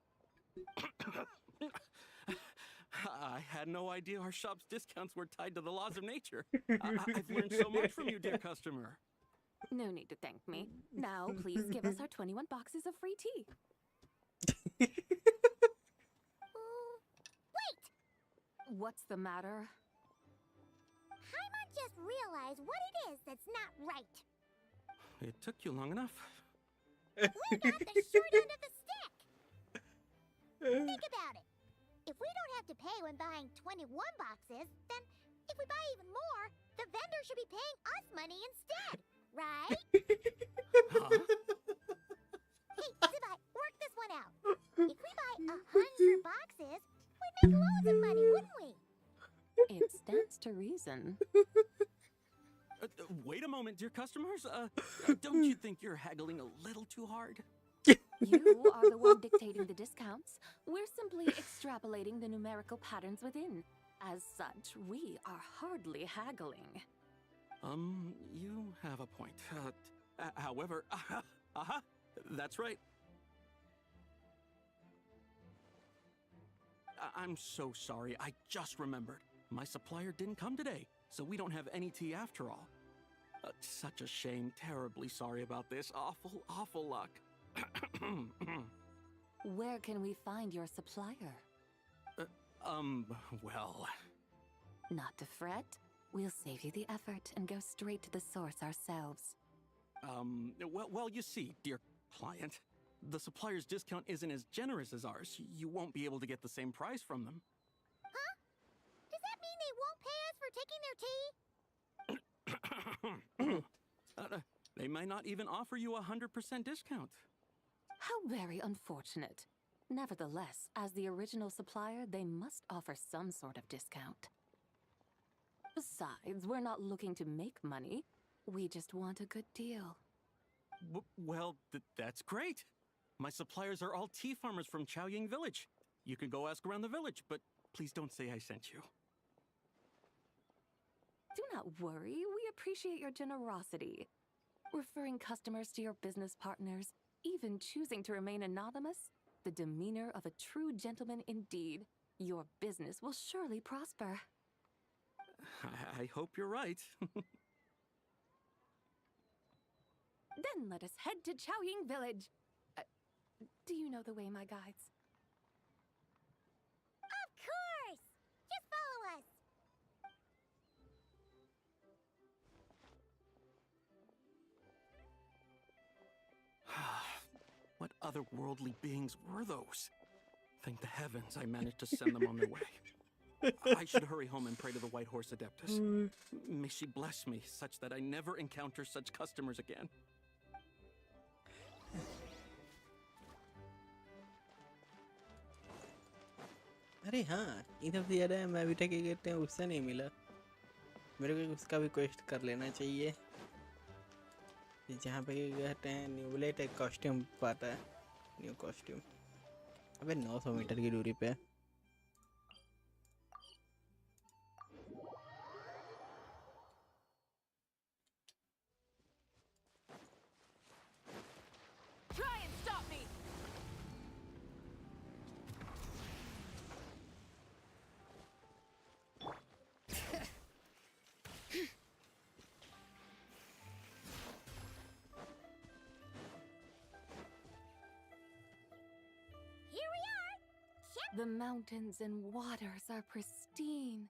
I had no idea our shop's discounts were tied to the laws of nature. I've learned so much from you, dear customer. No need to thank me. Now, please give us our 21 boxes of free tea. Wait! What's the matter? Paimon just realized what it is that's not right. It took you long enough. We got the short end of the stick! Think about it. If we don't have to pay when buying 21 boxes, then if we buy even more, the vendor should be paying us money instead, right? Huh? Hey, ZIBAI, work this one out. If we buy 100 boxes, we'd make loads of money, wouldn't we? It stands to reason. Wait a moment, dear customers. Don't you think you're haggling a little too hard? You are the one dictating the discounts. We're simply extrapolating the numerical patterns within. As such, we are hardly haggling. You have a point. However, that's right. I'm so sorry. I just remembered. My supplier didn't come today, so we don't have any tea after all. Such a shame. Terribly sorry about this. Awful luck. Where can we find your supplier? Well... Not to fret. We'll save you the effort and go straight to the source ourselves. Well, you see, dear client, the supplier's discount isn't as generous as ours. You won't be able to get the same price from them. Huh? Does that mean they won't pay us for taking their tea? They might not even offer you a 100% discount. How very unfortunate. Nevertheless, as the original supplier, they must offer some sort of discount. Besides, we're not looking to make money. We just want a good deal. Well, that's great. My suppliers are all tea farmers from Chaoying Village. You can go ask around the village, but please don't say I sent you. Do not worry, we appreciate your generosity. Referring customers to your business partners, even choosing to remain anonymous, the demeanor of a true gentleman indeed. Your business will surely prosper. I hope you're right. Then let us head to Chaoying Village. Do you know the way, my guides? Of course! Just follow us! What otherworldly beings were those? Thank the heavens I managed to send them on their way. I should hurry home and pray to the White Horse Adeptus. May she bless me such that I never encounter such customers again. अरे हाँ, इधर से ज़्यादा मैं अभी तक क्या कहते हैं उससे नहीं मिला. मेरे को उसका भी क्वेस्ट कर लेना चाहिए. जहाँ पे कहते हैं न्यूबलेट एक कॉस्ट्यूम पाता है, न्यू कॉस्ट्यूम. अबे 900 मीटर की दूरी पे. Try The mountains and waters are pristine.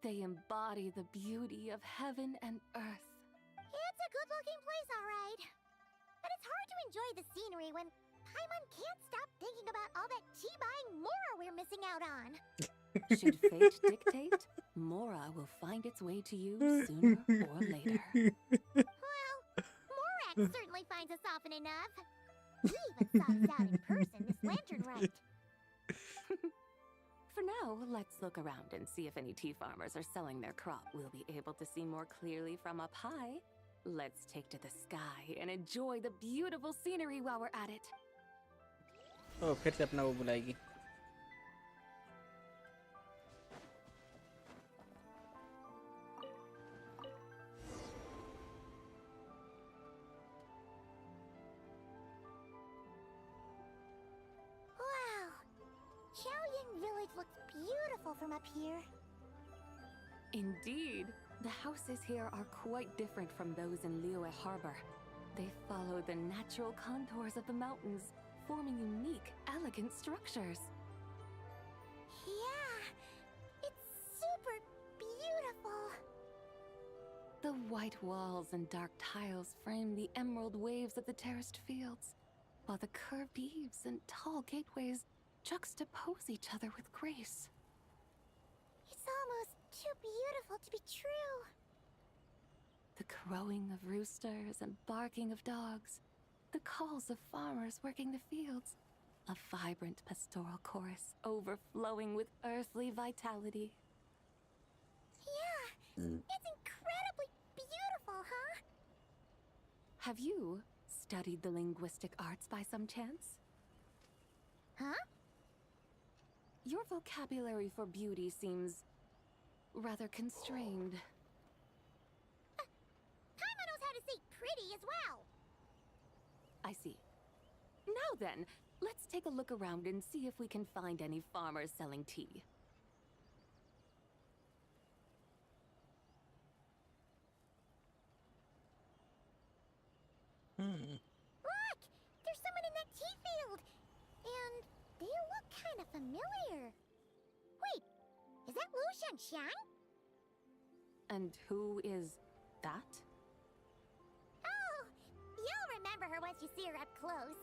They embody the beauty of heaven and earth. It's a good-looking place, all right. But it's hard to enjoy the scenery when Paimon can't stop thinking about all that tea-buying Mora we're missing out on. Should fate dictate, Mora will find its way to you sooner or later. Well, Morak certainly finds us often enough. He even sought us out in person this lantern rite. For now, let's look around and see if any tea farmers are selling their crop. We'll be able to see more clearly from up high. Let's take to the sky and enjoy the beautiful scenery while we're at it. ओ फिर से अपना वो बुलाएगी. Wow, Xiaoying Village looks beautiful from up here. Indeed, the houses here are quite different from those in Liyue Harbor. They follow the natural contours of the mountains, forming unique, elegant structures. Yeah, it's super beautiful. The white walls and dark tiles frame the emerald waves of the terraced fields, while the curved eaves and tall gateways juxtapose each other with grace. It's almost too beautiful to be true. The crowing of roosters and barking of dogs, the calls of farmers working the fields, a vibrant pastoral chorus overflowing with earthly vitality. Yeah, it's incredibly beautiful, huh? Have you studied the linguistic arts by some chance? Huh? Your vocabulary for beauty seems rather constrained. Paimon knows how to say pretty as well. I see. Now then, let's take a look around and see if we can find any farmers selling tea. Look! There's someone in that tea field! And they look kind of familiar. Wait, is that Lu Shanxiang? And who is that? Oh, you'll remember her once you see her up close.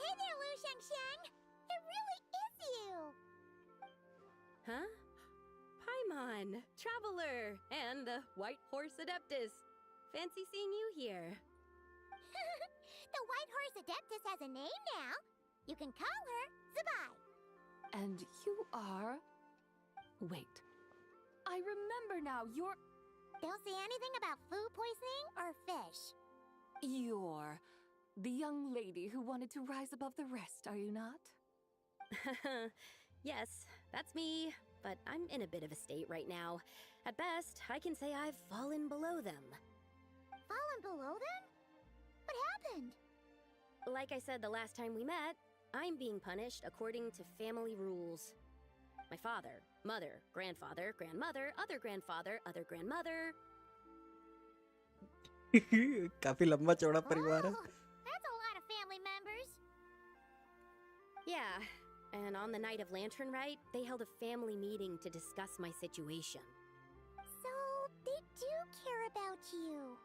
Hey there, Lu Shanxiang! It really is you! Huh? Paimon, Traveler, and the White Horse Adeptus. Fancy seeing you here. The White Horse Adeptus has a name now. You can call her ZIBAI. And you are... Wait. I remember now, you're... Don't say anything about food poisoning or fish. You're the young lady who wanted to rise above the rest, are you not? Yes, that's me, but I'm in a bit of a state right now. At best, I can say I've fallen below them. Fallen below them? What happened? Like I said the last time we met, I'm being punished according to family rules. My father, mother, grandfather, grandmother, other grandfather, other grandmother. काफी लंबा चौड़ा परिवार है. Oh, that's a lot of family members. Yeah, and on the night of Lantern Rite, they held a family meeting to discuss my situation. So, they do care about you.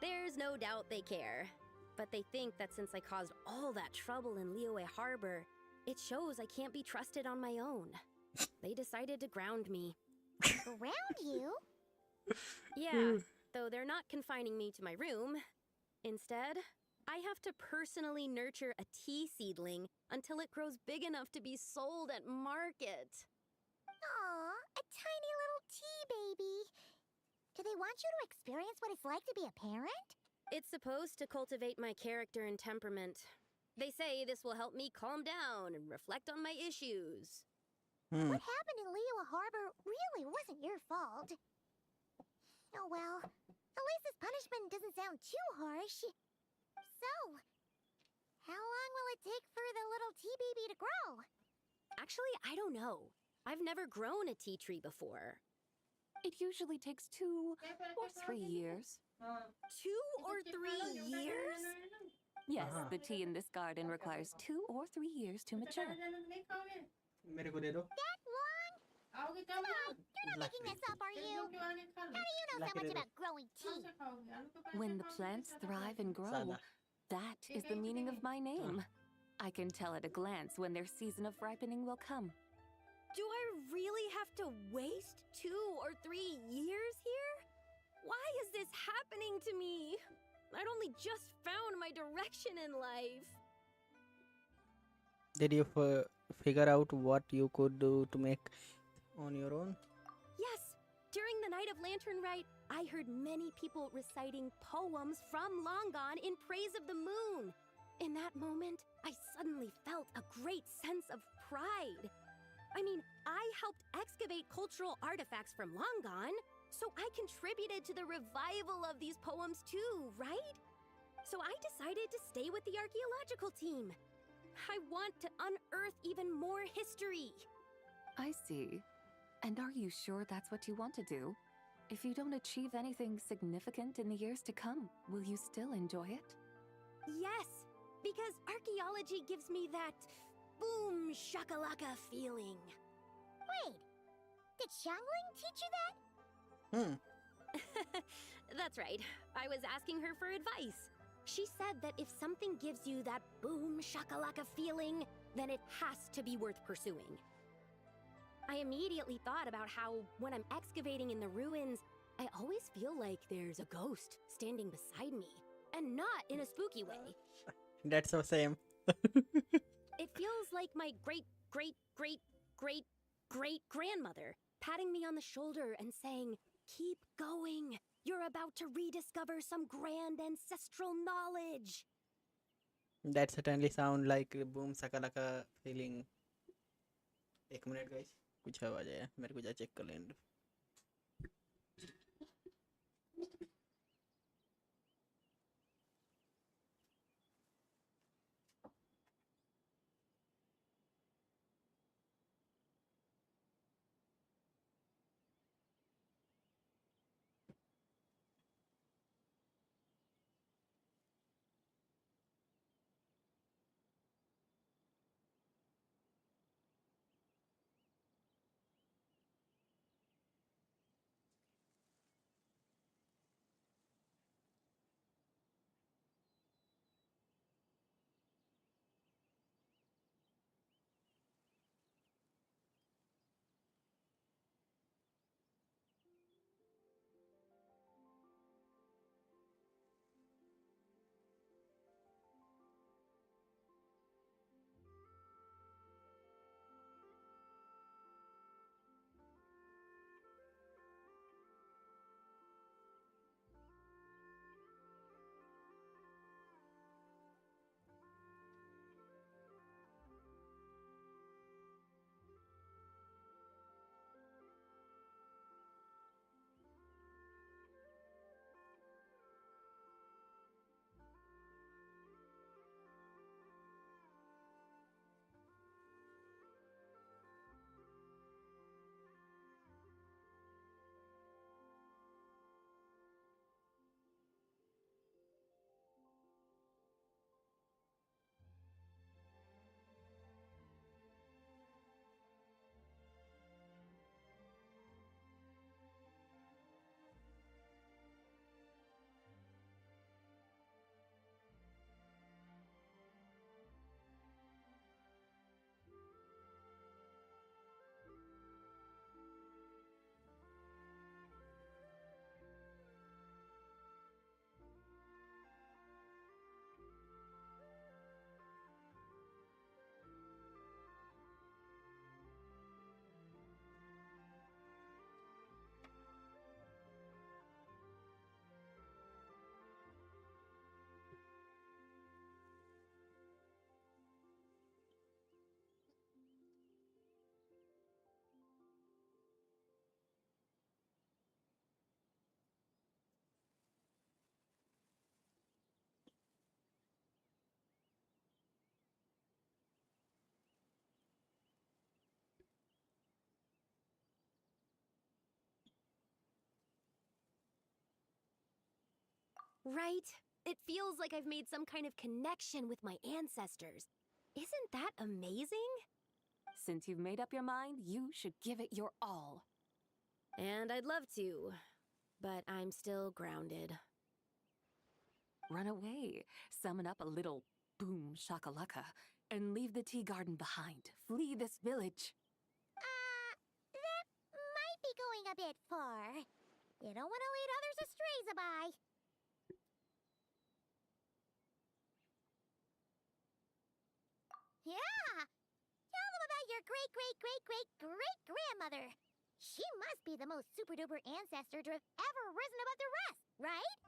There's no doubt they care. But they think that since I caused all that trouble in Liyue Harbor, it shows I can't be trusted on my own. They decided to ground me. Ground you? Yeah, though they're not confining me to my room. Instead, I have to personally nurture a tea seedling until it grows big enough to be sold at market. Aw, a tiny little tea baby. Do they want you to experience what it's like to be a parent? It's supposed to cultivate my character and temperament. They say this will help me calm down and reflect on my issues. What happened in Liyue Harbor really wasn't your fault. Oh well, at least this punishment doesn't sound too harsh. So, how long will it take for the little tea baby to grow? Actually, I don't know. I've never grown a tea tree before. It usually takes 2 or 3 years. 2 or 3 years? Yes, हाँ the tea in this garden requires 2 or 3 years to mature. मेरे को दे दो That long? Come on, you're not La making के this up, are you? How do you know La so के much दे दो about growing tea? When the plants thrive and grow, सादा that is the meaning of my name. I can tell at a glance when their season of ripening will come. Do I really have to waste 2 or 3 years here? Why is this happening to me? I'd only just found my direction in life. did you figure out what you could do to make on your own Yes, during the Night of Lantern Rite, I heard many people reciting poems from Long Gone in praise of the moon. In that moment, I suddenly felt a great sense of pride. I mean, I helped excavate cultural artifacts from Long Gone, so I contributed to the revival of these poems too, right? So I decided to stay with the archaeological team. I want to unearth even more history. I see. And are you sure that's what you want to do? If you don't achieve anything significant in the years to come, will you still enjoy it? Yes, because archaeology gives me that boom shakalaka feeling. Wait, did Xiangling teach you that? That's right. I was asking her for advice. She said that if something gives you that boom shakalaka feeling, then it has to be worth pursuing. I immediately thought about how, when I'm excavating in the ruins, I always feel like there's a ghost standing beside me, and not in a spooky way. that's the same It feels like my great grandmother patting me on the shoulder and saying, "Keep going. You're about to rediscover some grand ancestral knowledge." that certainly sound like a boom sakalaka feeling एक minute guys कुछ आवाज आया मेरे को जा check कर लेने दो Right? It feels like I've made some kind of connection with my ancestors. Isn't that amazing? Since you've made up your mind, you should give it your all. And I'd love to, but I'm still grounded. Run away, summon up a little boom shakalaka, and leave the tea garden behind. Flee this village. That might be going a bit far. You don't want to lead others astray, ZIBAI. Yeah! Tell them about your great-great-great-great-great-grandmother. She must be the most super-duper ancestor to have ever risen above the rest, right?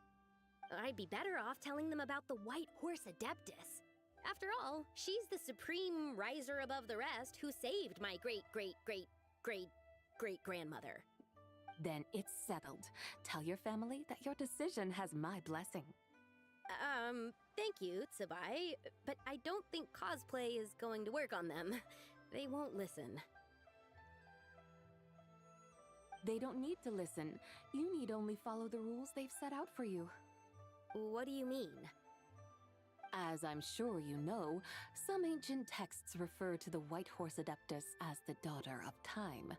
I'd be better off telling them about the White Horse Adeptus. After all, she's the supreme riser above the rest who saved my great-great-great-great-great-grandmother. Then it's settled. Tell your family that your decision has my blessing. Thank you, ZIBAI, but I don't think cosplay is going to work on them. They won't listen. They don't need to listen. You need only follow the rules they've set out for you. What do you mean? As I'm sure you know, some ancient texts refer to the White Horse Adeptus as the Daughter of Time.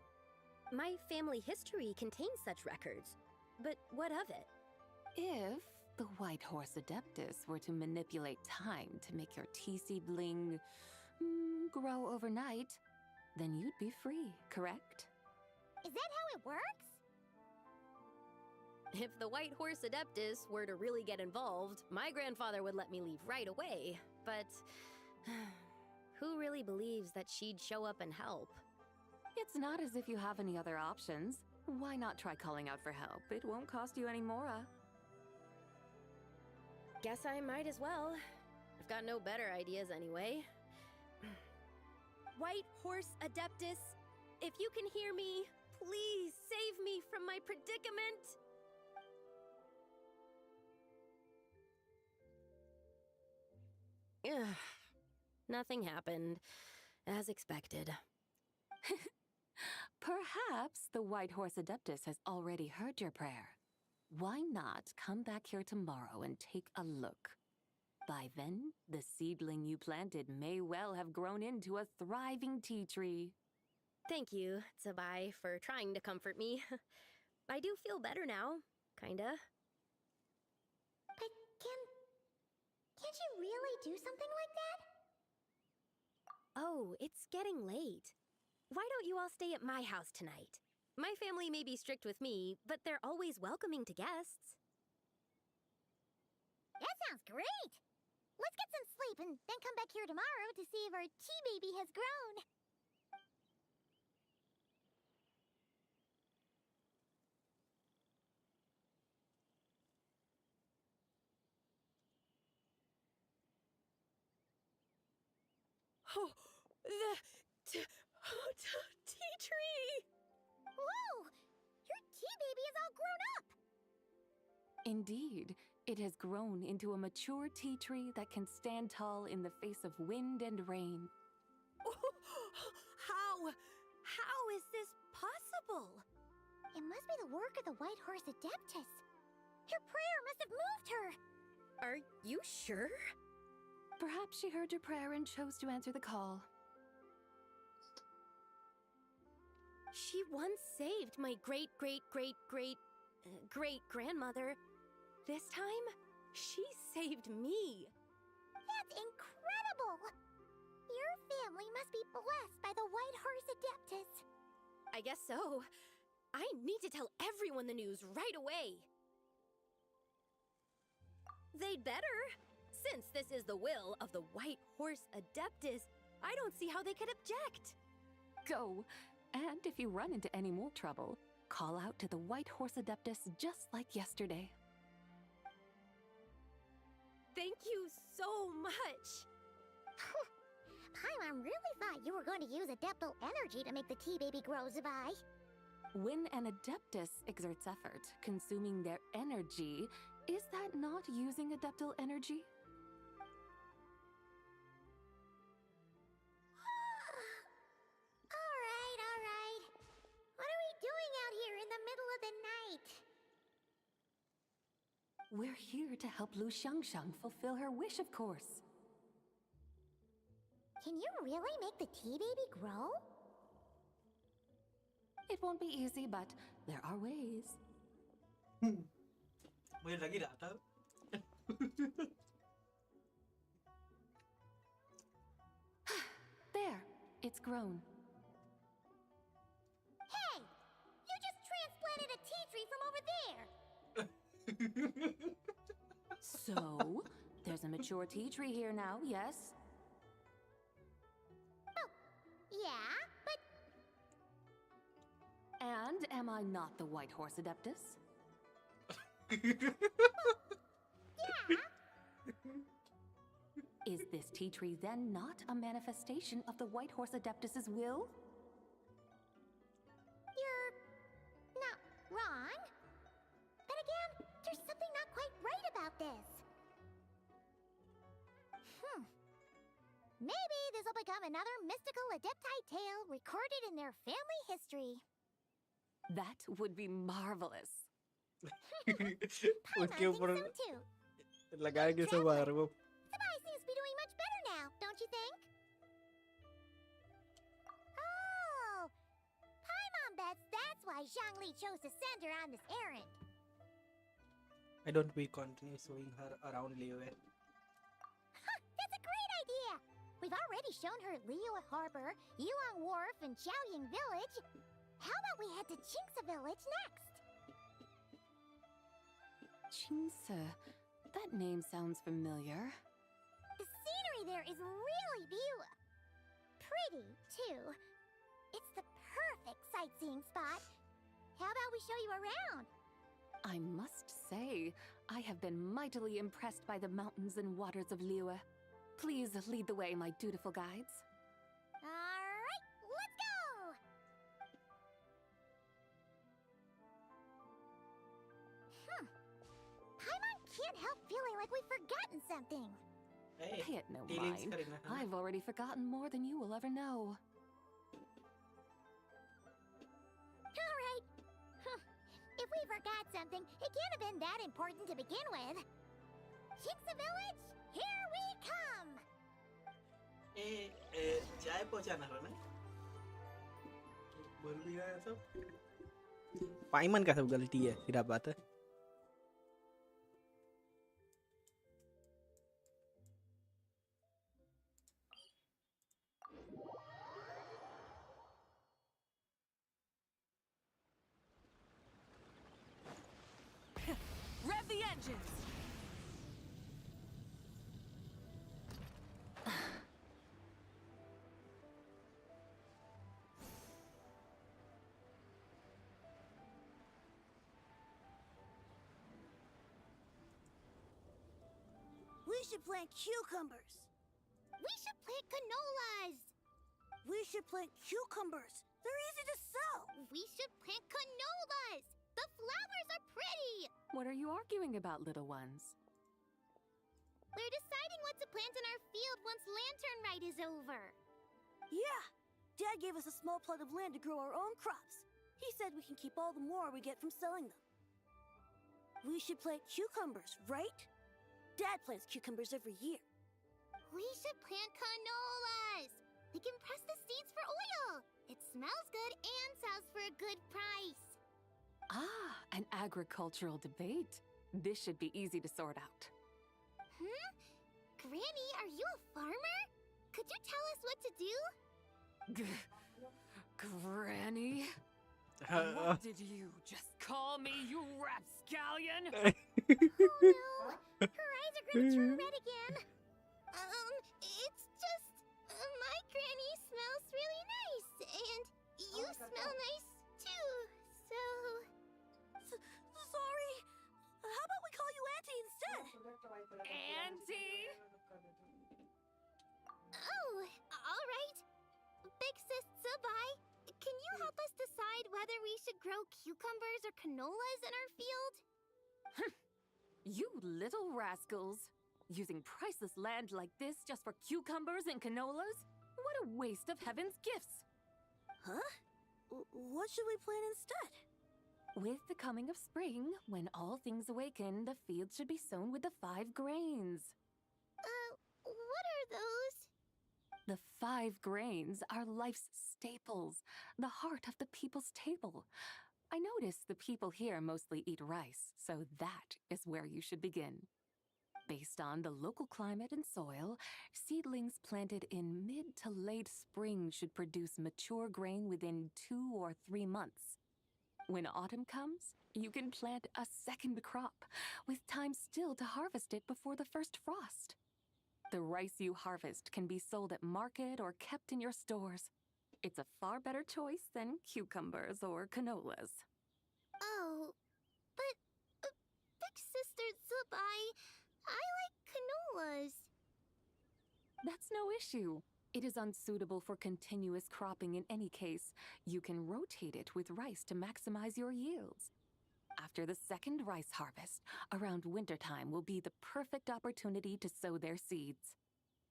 My family history contains such records. But what of it? If the White Horse Adeptus were to manipulate time to make your tea seedling grow overnight, then you'd be free, correct? Is that how it works? If the White Horse Adeptus were to really get involved, my grandfather would let me leave right away. But who really believes that she'd show up and help? It's not as if you have any other options. Why not try calling out for help? It won't cost you any mora. Guess I might as well. I've got no better ideas anyway. White Horse Adeptus, if you can hear me, please save me from my predicament! Ugh. Nothing happened, as expected. Perhaps the White Horse Adeptus has already heard your prayer. Why not come back here tomorrow and take a look? By then, the seedling you planted may well have grown into a thriving tea tree. Thank you, ZIBAI, for trying to comfort me. I do feel better now, kinda. But can't you really do something like that? Oh, it's getting late. Why don't you all stay at my house tonight? My family may be strict with me, but they're always welcoming to guests. That sounds great! Let's get some sleep and then come back here tomorrow to see if our tea baby has grown. Oh, the tea tree! Whoa! Your tea baby is all grown up! Indeed, it has grown into a mature tea tree that can stand tall in the face of wind and rain. How is this possible? It must be the work of the White Horse Adeptus. Your prayer must have moved her! Are you sure? Perhaps she heard your prayer and chose to answer the call. She once saved my great-great-great-great-great-grandmother. This time, she saved me. That's incredible! Your family must be blessed by the White Horse Adeptus. I guess so. I need to tell everyone the news right away. They'd better. Since this is the will of the White Horse Adeptus, I don't see how they could object. Go. And if you run into any more trouble, call out to the White Horse Adeptus just like yesterday. Thank you so much! Paimon really thought you were going to use Adeptal energy to make the tea baby grow, ZIBAI. When an Adeptus exerts effort, consuming their energy, is that not using Adeptal energy? Alright. What are we doing out here in the middle of the night? We're here here to help Lu Xiangxiang fulfill her wish, of course. Can you really make the tea baby grow? It won't be easy, but there are ways. मुझे लग ही रहा था. There, it's grown. Hey! You just transplanted a tea tree from over there! So, there's a mature tea tree here now, yes? Oh, yeah, but... And am I not the White Horse Adeptus? Yeah! Is this tea tree then not a manifestation of the White Horse Adeptus's will? You're... not wrong. But again, there's something not quite right about this. Maybe this will become another mystical Adepti tale recorded in their family history. That would be marvelous. उसके ऊपर so too. लगाएंगे सब बार वो. ZIBAI seems to be doing much better now, don't you think? Oh! Paimon bets that's why Zhangli chose to send her on this errand. I don't we continue showing her around Liyue. That's a great idea! We've already shown her Liyue Harbor, Yuan Wharf, and Xiaoying Village. How about we head to Qingce Village next? Qingce, that name sounds familiar. The scenery there is really beautiful. Pretty, too. It's the perfect sightseeing spot. How about we show you around? I must say, I have been mightily impressed by the mountains and waters of Liyue. Please lead the way, my dutiful guides. Alright, let's go! Paimon can't help feeling like we've forgotten something. Hey, Pay it no feelings mind. करना है. I've already forgotten more than you will ever know. Alright. If we forgot something, it can't have been that important to begin with. Qingce Village, here we come! चाय पहुंचाना है ना. बोल भी रहा है सब. पाइमन का सब गलती है, सीधा बात है. Rev the engines! We should plant cucumbers. We should plant canolas! We should plant cucumbers. They're easy to sow. We should plant canolas! The flowers are pretty! What are you arguing about, little ones? We're deciding what to plant in our field once Lantern Rite is over. Yeah. Dad gave us a small plot of land to grow our own crops. He said we can keep all the more we get from selling them. We should plant cucumbers, right? Dad plants cucumbers every year. We should plant canolas! We can press the seeds for oil! It smells good and sells for a good price. Ah, an agricultural debate. This should be easy to sort out. Granny, are you a farmer? Could you tell us what to do? Granny? What did you just call me, you rapscallion? Oh no! Her eyes are gonna turn red again. It's just... my granny smells really nice, and you smell nice too, so... Sorry. How about we call you Auntie instead? Auntie? Oh, alright. Big Sis ZIBAI, can you help us decide whether we should grow cucumbers or canolas in our field? You little rascals! Using priceless land like this just for cucumbers and canolas? What a waste of heaven's gifts! Huh? What should we plant instead? With the coming of spring, when all things awaken, the fields should be sown with the 5 grains. What are those? The 5 grains are life's staples, the heart of the people's table. I notice the people here mostly eat rice, so that is where you should begin. Based on the local climate and soil, seedlings planted in mid to late spring should produce mature grain within 2 or 3 months. When autumn comes, you can plant a second crop, with time still to harvest it before the first frost. The rice you harvest can be sold at market or kept in your stores. It's a far better choice than cucumbers or canolas. Oh, but Big Sister ZIBAI, I like canolas. That's no issue. It is unsuitable for continuous cropping in any case. You can rotate it with rice to maximize your yields. After the second rice harvest, around wintertime will be the perfect opportunity to sow their seeds.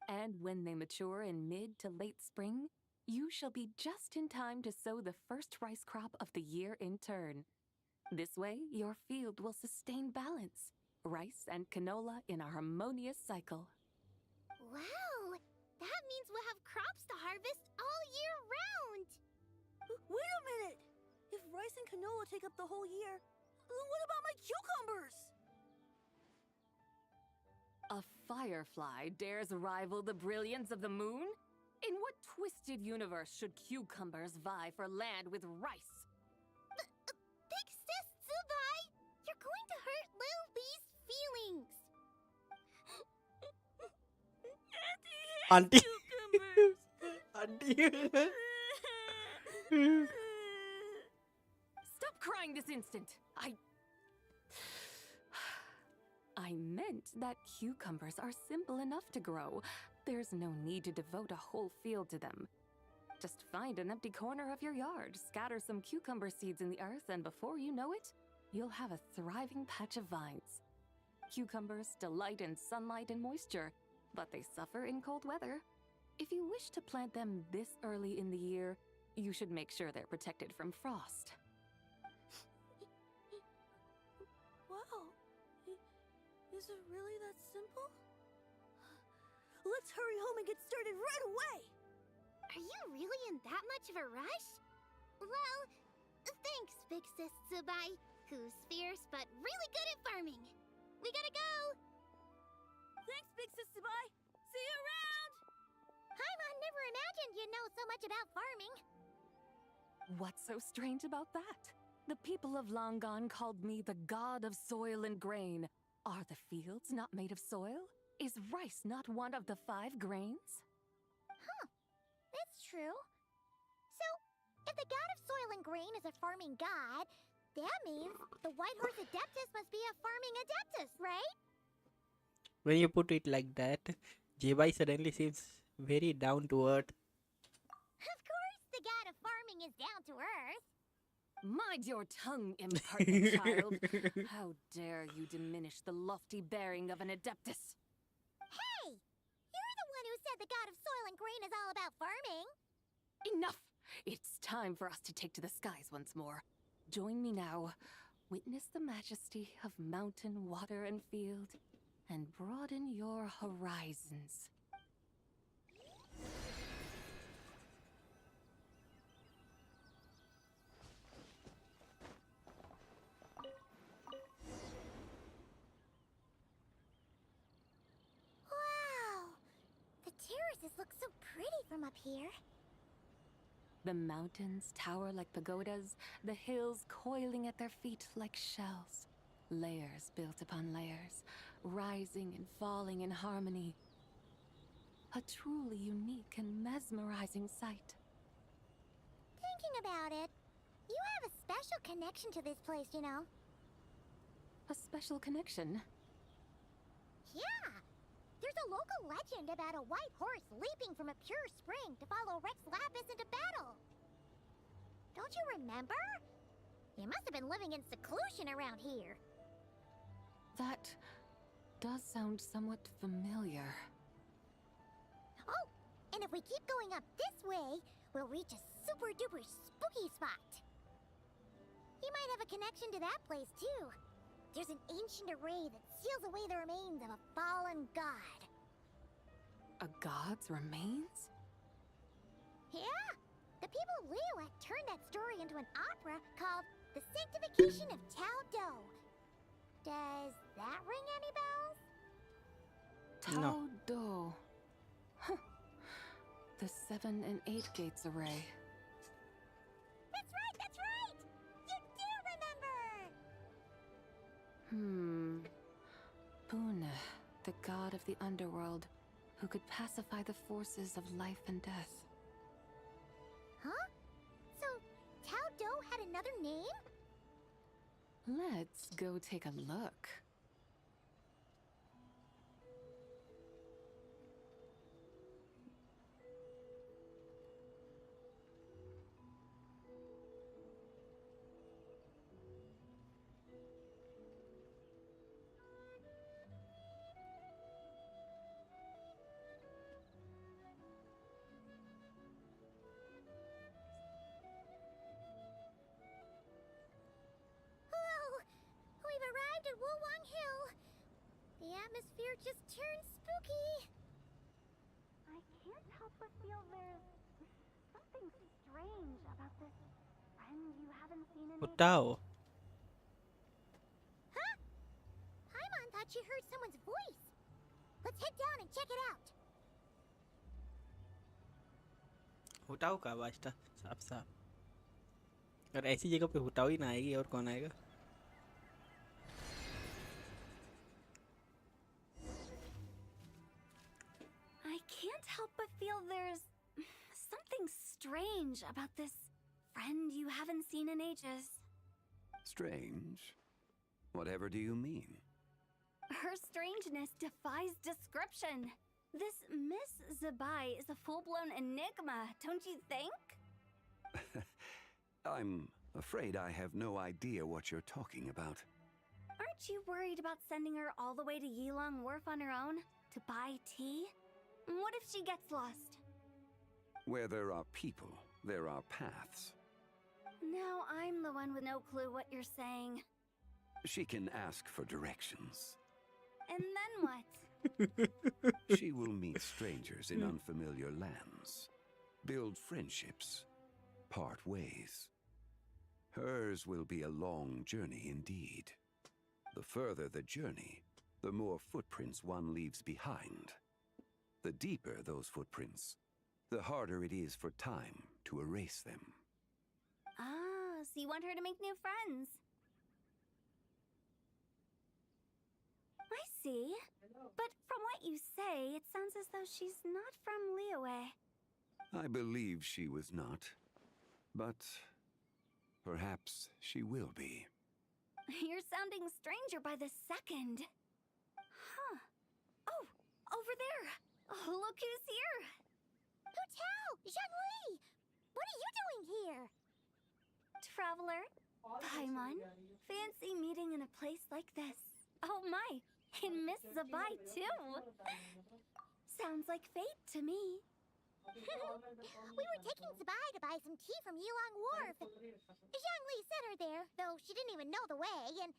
And when they mature in mid to late spring, you shall be just in time to sow the first rice crop of the year in turn. This way, your field will sustain balance, rice and canola in a harmonious cycle. Wow, that means we'll have crops to harvest all year round. Wait a minute! If rice and canola take up the whole year, what about my cucumbers? A firefly dares rival the brilliance of the moon? In what twisted universe should cucumbers vie for land with rice? Big Sis ZIBAI, you're going to hurt Lil Bee's feelings. Auntie. Cucumbers. Auntie. Stop crying this instant! I meant that cucumbers are simple enough to grow. There's no need to devote a whole field to them. Just find an empty corner of your yard, scatter some cucumber seeds in the earth, and before you know it, you'll have a thriving patch of vines. Cucumbers delight in sunlight and moisture, but they suffer in cold weather. If you wish to plant them this early in the year, you should make sure they're protected from frost. Wow. Is it really that simple? Let's hurry home and get started right away! Are you really in that much of a rush? Well, thanks, Big Sis ZIBAI, who's fierce but really good at farming. We gotta go! Thanks, Big Sis ZIBAI! See you around! Paimon never imagined you'd know so much about farming. What's so strange about that? The people of Longon called me the god of soil and grain. Are the fields not made of soil? Is rice not one of the 5 grains? Huh. That's true. So, if the god of soil and grain is a farming god, that means the White Horse Adeptus must be a farming adeptus, right? When you put it like that, ZIBAI suddenly seems very down to earth. Of course, the god of farming is down to earth. Mind your tongue, impertinent child! How dare you diminish the lofty bearing of an adeptus? Hey! You're the one who said the god of soil and grain is all about farming. Enough! It's time for us to take to the skies once more. Join me now. Witness the majesty of mountain, water, and field, and broaden your horizons. Wow! The terraces look so pretty from up here. The mountains tower like pagodas, the hills coiling at their feet like shells. Layers built upon layers, rising and falling in harmony. A truly unique and mesmerizing sight. Thinking about it, you have a special connection to this place, you know. A special connection? Yeah! There's a local legend about a white horse leaping from a pure spring to follow Rex Lapis into battle. Don't you remember? You must have been living in seclusion around here. That does sound somewhat familiar. Oh, and if we keep going up this way, we'll reach a super duper spooky spot. He might have a connection to that place, too. There's an ancient array that seals away the remains of a fallen god. A god's remains? Yeah! The people of Liyue turned that story into an opera called The Sanctification of Tao Do. Does that ring any bells? Tao Do. Huh. The 7 and 8 gates array. That's right, that's right! You do remember! Buna, the god of the underworld, who could pacify the forces of life and death. Huh? So, Tao Do had another name? Let's go take a look. We've arrived at Wulwang Hill. The atmosphere just turned spooky. I can't help but feel there's something strange about this friend you haven't seen in Utao. Huh? Paimon thought she heard someone's voice. Let's head down and check it out. हुटाओ का आवाज था साफ साफ। अगर ऐसी जगह पे हुटाओ ही ना आएगी और कौन आएगा? I can't help but feel there's something strange about this friend you haven't seen in ages. Strange? Whatever do you mean? Her strangeness defies description. This Miss ZIBAI is a full-blown enigma, don't you think? I'm afraid I have no idea what you're talking about. Aren't you worried about sending her all the way to Yilong Wharf on her own to buy tea? What if she gets lost? Where there are people, there are paths. Now I'm the one with no clue what you're saying. She can ask for directions. And then what? She will meet strangers in unfamiliar lands, build friendships, part ways. Hers will be a long journey indeed. The further the journey, the more footprints one leaves behind. The deeper those footprints, the harder it is for time to erase them. Ah, so you want her to make new friends? I see. But from what you say, it sounds as though she's not from Liyue. I believe she was not, but perhaps she will be. You're sounding stranger by the second. Huh. Oh, over there. Oh, look who's here. Hutao! Zhongli! What are you doing here? Traveler. Paimon. Fancy meeting in a place like this. Oh my, and Miss ZIBAI too. Sounds like fate to me. We were taking ZIBAI to buy some tea from Yilong Wharf. Zhongli sent her there, though she didn't even know the way, and...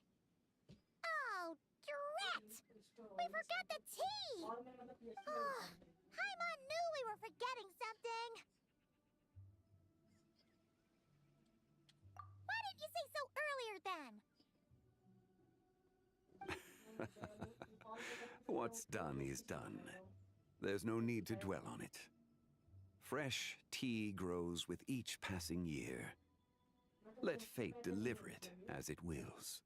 Oh, drat! We forgot the tea! Oh, Paimon knew we were forgetting something! Why didn't you say so earlier, then? What's done is done. There's no need to dwell on it. Fresh tea grows with each passing year. Let fate deliver it as it wills.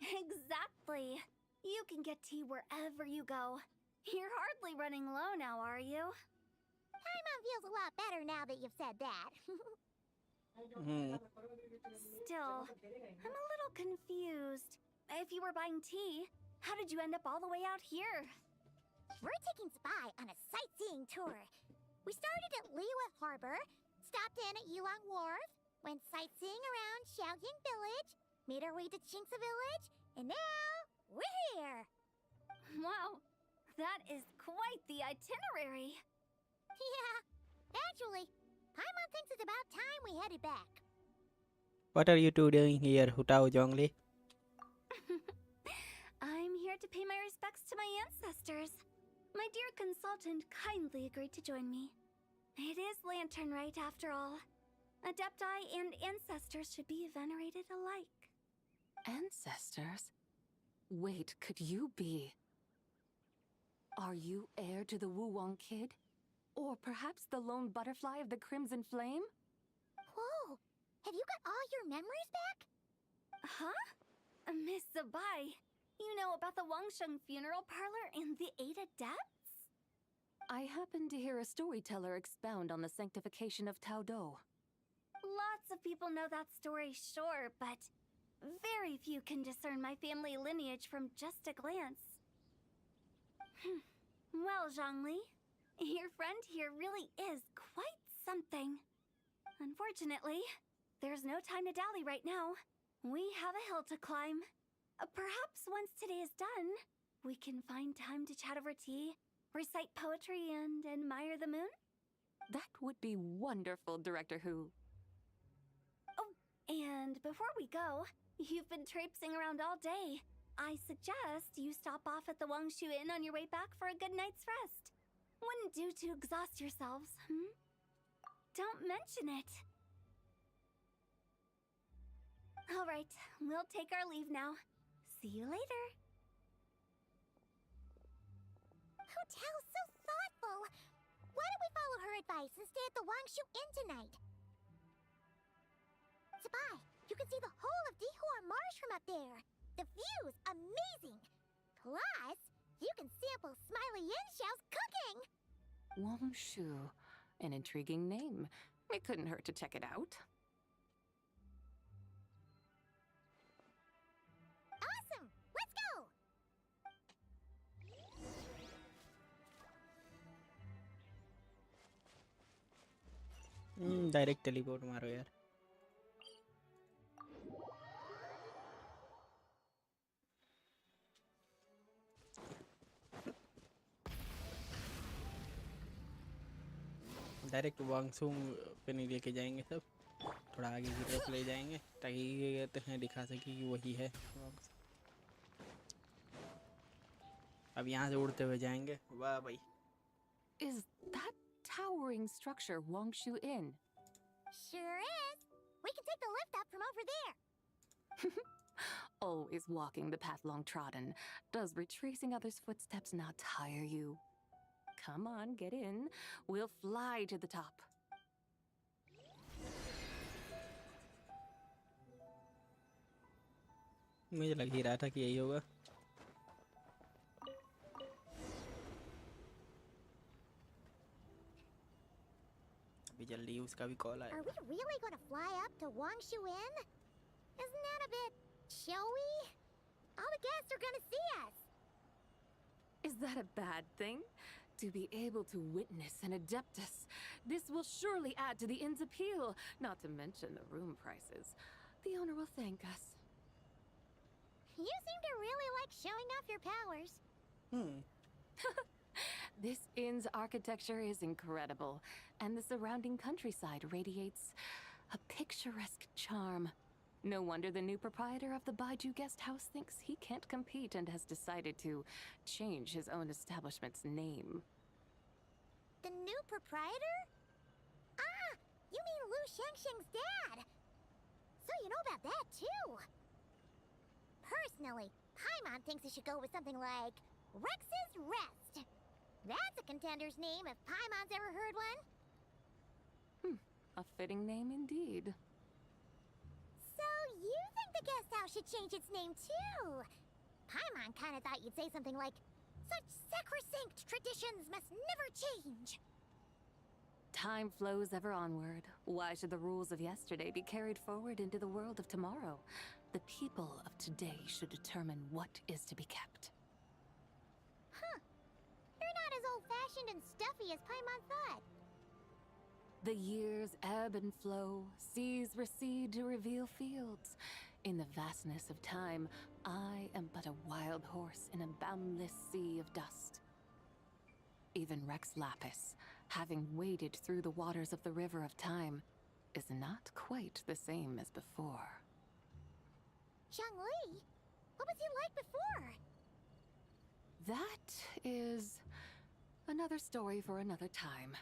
Exactly. You can get tea wherever you go. You're hardly running low now, are you? Paimon feels a lot better now that you've said that. Still, I'm a little confused. If you were buying tea, how did you end up all the way out here? We're taking ZIBAI on a sightseeing tour. We started at Liyue Harbor, stopped in at Yilong Wharf, went sightseeing around Xiaojing Village, made our way to Qingce Village, and now we're here. Wow, that is quite the itinerary. Yeah, actually, Paimon thinks it's about time we headed back. What are you two doing here, Hutao Zhongli? I'm here to pay my respects to my ancestors. My dear consultant kindly agreed to join me. It is Lantern Rite, after all. Adepti and ancestors should be venerated alike. Ancestors? Wait, could you be? Are you heir to the Wu-Wong kid? Or perhaps the lone butterfly of the Crimson Flame? Whoa! Have you got all your memories back? Huh? Miss ZIBAI, you know about the Wangsheng funeral parlor and the 8 adepts? I happened to hear a storyteller expound on the sanctification of Tao Do. Lots of people know that story, sure, but very few can discern my family lineage from just a glance. Well, Zhongli, your friend here really is quite something. Unfortunately, there's no time to dally right now. We have a hill to climb. Perhaps once today is done, we can find time to chat over tea, recite poetry, and admire the moon? That would be wonderful, Director Who. Oh, and before we go, you've been traipsing around all day. I suggest you stop off at the Wangshu Inn on your way back for a good night's rest. Wouldn't do to exhaust yourselves, Don't mention it. All right, we'll take our leave now. See you later. Hotel's so thoughtful. Why don't we follow her advice and stay at the Wangshu Inn tonight? ZIBAI, you can see the whole of Dihua Marsh from up there. The view's amazing. Plus, you can sample Smiley Yinshao's cooking. Wangshu. An intriguing name. It couldn't hurt to check it out. Awesome! Let's go! Direct teleport मारो यार. Direct वांगसुंग पे नहीं लेके जाएंगे सब, थोड़ा आगे की तरफ ले जाएंगे ताकि ये कहते हैं दिखा सके कि वही है. अब यहाँ से उड़ते हुए जाएंगे. वाह भाई. Is that towering structure Wangshu Inn? Sure is. We can take the lift up from over there. Always walking the path long trodden. Does retracing others' footsteps not tire you? Come on, get in. We'll fly to the top. मुझे लग ही रहा था कि यही होगा. अभी जल्दी उसका भी कॉल आया. Are we really going to fly up to Wangshu Inn? Isn't that a bit showy? All the guests are going to see us. Is that a bad thing? To be able to witness an Adeptus. This will surely add to the inn's appeal, not to mention the room prices. The owner will thank us. You seem to really like showing off your powers. This inn's architecture is incredible, and the surrounding countryside radiates a picturesque charm. No wonder the new proprietor of the Baiju guest house thinks he can't compete and has decided to change his own establishment's name. The new proprietor? Ah, you mean Lu Shengsheng's dad. So you know about that, too. Personally, Paimon thinks it should go with something like Rex's Rest. That's a contender's name if Paimon's ever heard one. A fitting name indeed. So you think the guest house should change its name, too? Paimon kinda thought you'd say something like, such sacrosanct traditions must never change. Time flows ever onward. Why should the rules of yesterday be carried forward into the world of tomorrow? The people of today should determine what is to be kept. Huh. You're not as old-fashioned and stuffy as Paimon thought. The years ebb and flow, seas recede to reveal fields. In the vastness of time, I am but a wild horse in a boundless sea of dust. Even Rex Lapis, having waded through the waters of the river of time, is not quite the same as before. Zhongli? What was he like before? That is another story for another time.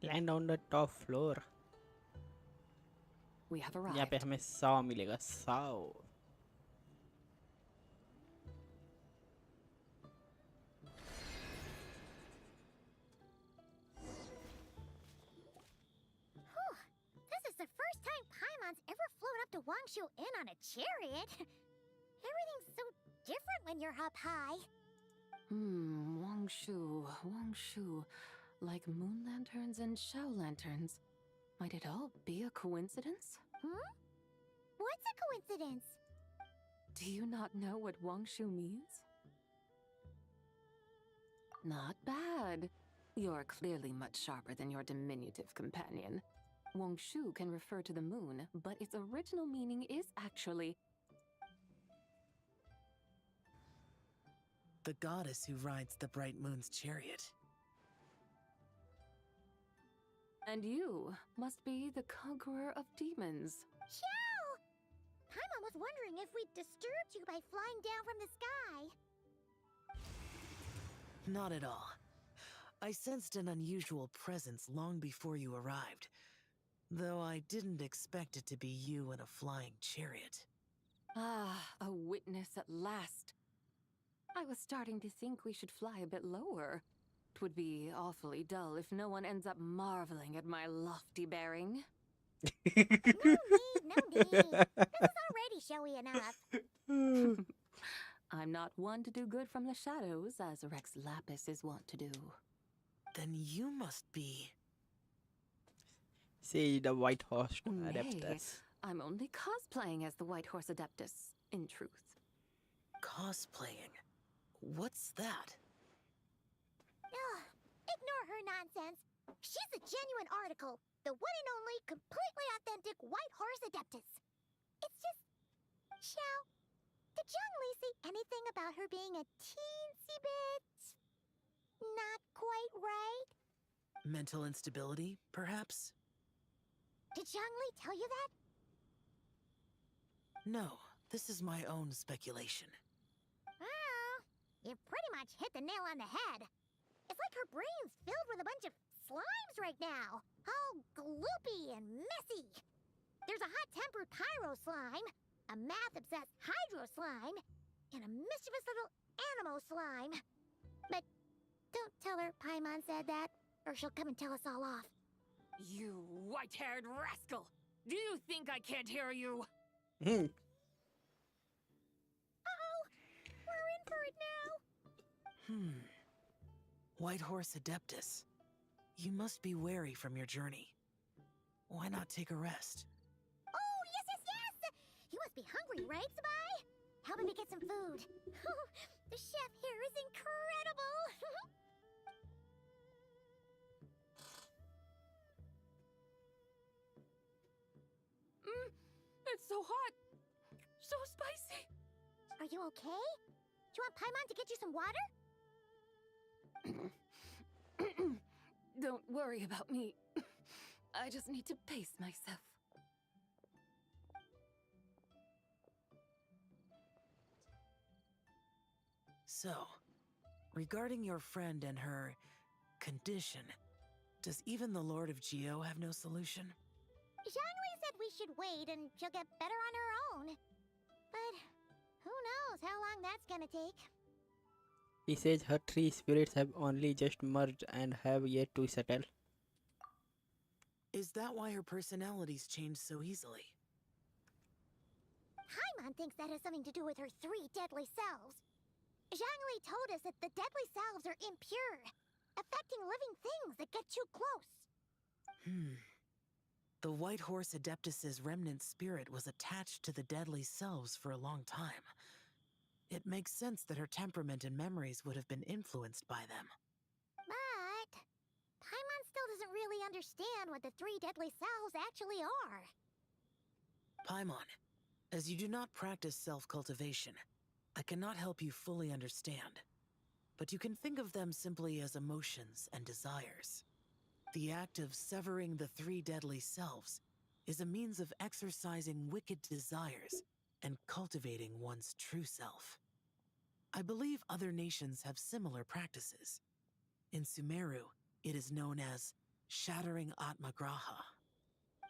Land on the top floor. We have यहाँ पे arrived. हमें 100 मिलेगा 100. Whew. This is the first time Paimon's ever flown up to Wangshu Inn on a chariot. Everything's so different when you're up high. Wangshu. Like moon lanterns and shao lanterns. Might it all be a coincidence? What's a coincidence? Do you not know what Wangshu means? Not bad. You're clearly much sharper than your diminutive companion. Wangshu can refer to the moon, but its original meaning is actually the goddess who rides the bright moon's chariot. And you must be the conqueror of demons. Xiao! Paimon was wondering if we'd disturbed you by flying down from the sky. Not at all. I sensed an unusual presence long before you arrived, though I didn't expect it to be you in a flying chariot. Ah, a witness at last. I was starting to think we should fly a bit lower. It would be awfully dull if no one ends up marveling at my lofty bearing. No need. This is already showy enough. I'm not one to do good from the shadows, as Rex Lapis is wont to do. Then you must be... See the White Horse Nay, Adeptus. I'm only cosplaying as the White Horse Adeptus, in truth. Cosplaying? What's that? Ugh, ignore her nonsense. She's the genuine article, the one and only completely authentic White Horse Adeptus. It's just... Xiao, did Zhongli say anything about her being a teensy bit... not quite right? Mental instability, perhaps? Did Zhongli tell you that? No, this is my own speculation. Well, you pretty much hit the nail on the head. It's like her brain's filled with a bunch of slimes right now. All gloopy and messy. There's a hot-tempered pyro slime, a math-obsessed hydro slime, and a mischievous little animo slime. But don't tell her Paimon said that, or she'll come and tell us all off. You white-haired rascal! Do you think I can't hear you? Uh-oh! We're in for it now! White Horse Adeptus. You must be wary from your journey. Why not take a rest? Oh, yes! You must be hungry, right, ZIBAI? Helping me get some food. The chef here is incredible! It's so hot! So spicy! Are you okay? Do you want Paimon to get you some water? Don't worry about me. I just need to pace myself. So, regarding your friend and her condition, does even the Lord of Geo have no solution? Zhongli said we should wait and she'll get better on her own. But who knows how long that's gonna take. He says her three spirits have only just merged and have yet to settle. Is that why her personalities change so easily? Paimon thinks that has something to do with her three deadly selves. Zhongli told us that the deadly selves are impure, affecting living things that get too close. The White Horse Adeptus's remnant spirit was attached to the deadly selves for a long time. It makes sense that her temperament and memories would have been influenced by them. But Paimon still doesn't really understand what the three deadly selves actually are. Paimon, as you do not practice self-cultivation, I cannot help you fully understand. but you can think of them simply as emotions and desires. The act of severing the three deadly selves is a means of exercising wicked desires and cultivating one's true self. I believe other nations have similar practices. In Sumeru, it is known as shattering Atmagraha.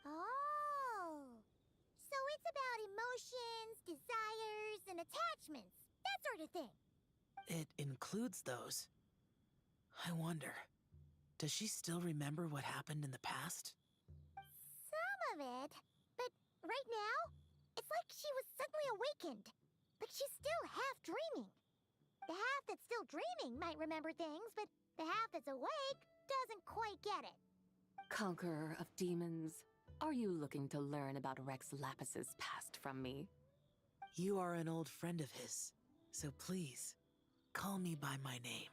Oh, so it's about emotions, desires, and attachments, that sort of thing. It includes those. I wonder, does she still remember what happened in the past? Some of it, but right now, it's like she was suddenly awakened. Like she's still half dreaming. The half that's still dreaming might remember things, but the half that's awake doesn't quite get it. Conqueror of demons, are you looking to learn about Rex Lapis's past from me? You are an old friend of his, so please, call me by my name.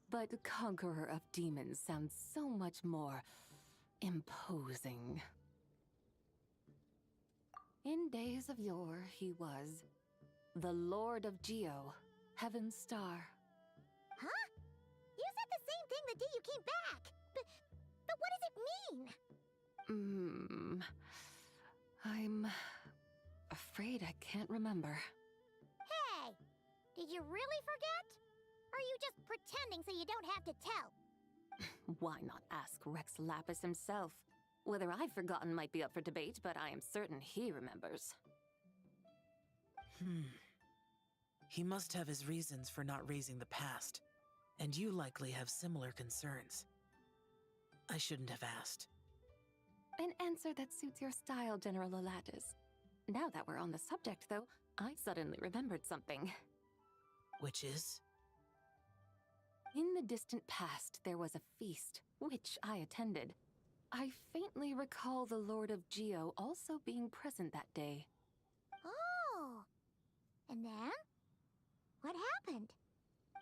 But Conqueror of Demons sounds so much more imposing. In days of yore, he was the Lord of Geo, Heaven's Star. Huh? You said the same thing the day you came back! But what does it mean? I'm afraid I can't remember. Hey! Did you really forget? Or are you just pretending so you don't have to tell? Why not ask Rex Lapis himself? Whether I've forgotten might be up for debate, but I am certain he remembers. He must have his reasons for not raising the past, and you likely have similar concerns. I shouldn't have asked. An answer that suits your style, General Alatis. Now that we're on the subject, though, I suddenly remembered something. Which is? In the distant past, there was a feast, which I attended. I faintly recall the Lord of Geo also being present that day. Oh! And then? What happened?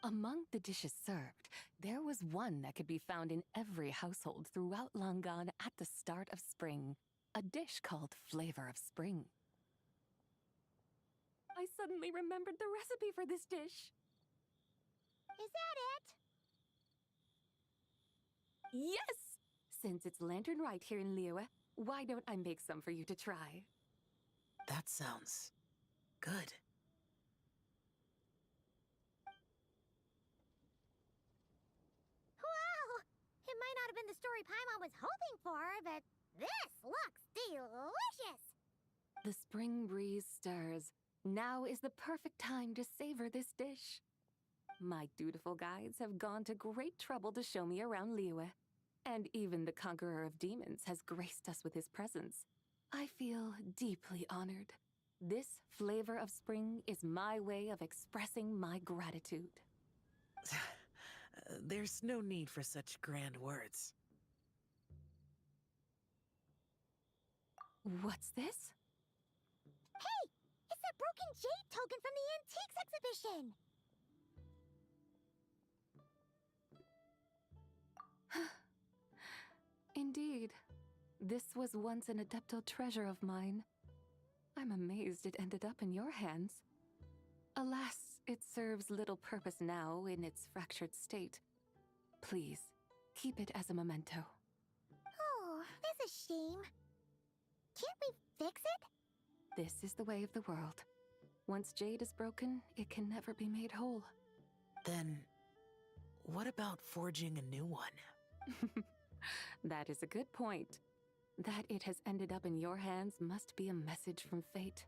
Among the dishes served, there was one that could be found in every household throughout Langan at the start of spring. A dish called Flavor of Spring. I suddenly remembered the recipe for this dish. Is that it? Yes! Since it's Lantern right here in Liyue, why don't I make some for you to try? That sounds good. Wow! It might not have been the story Paimon was hoping for, but this looks delicious! The spring breeze stirs. Now is the perfect time to savor this dish. My dutiful guides have gone to great trouble to show me around Liyue. And even the Conqueror of Demons has graced us with his presence. I feel deeply honored. This Flavor of Spring is my way of expressing my gratitude. There's no need for such grand words. What's this? Hey! It's that broken jade token from the Antiques exhibition! Indeed. This was once an Adeptal treasure of mine. I'm amazed it ended up in your hands. Alas, it serves little purpose now in its fractured state. Please, keep it as a memento. Oh, that's a shame. Can't we fix it? This is the way of the world. Once jade is broken, it can never be made whole. Then, what about forging a new one? That is a good point. That it has ended up in your hands must be a message from fate.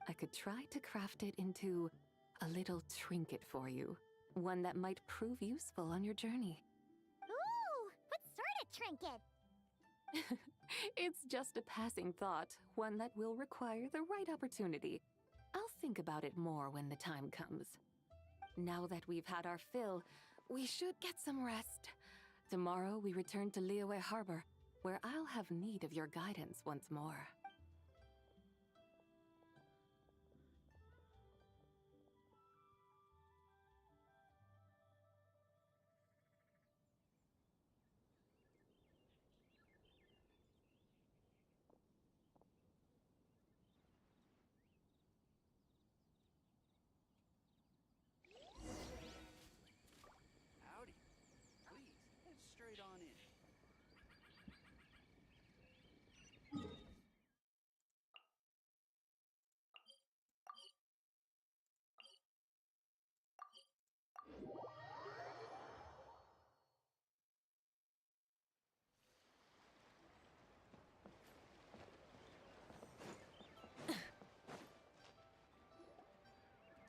I could try to craft it into a little trinket for you. One that might prove useful on your journey. Ooh, what sort of trinket? It's just a passing thought, one that will require the right opportunity. I'll think about it more when the time comes. Now that we've had our fill, we should get some rest. Tomorrow we return to Liyue Harbor, where I'll have need of your guidance once more.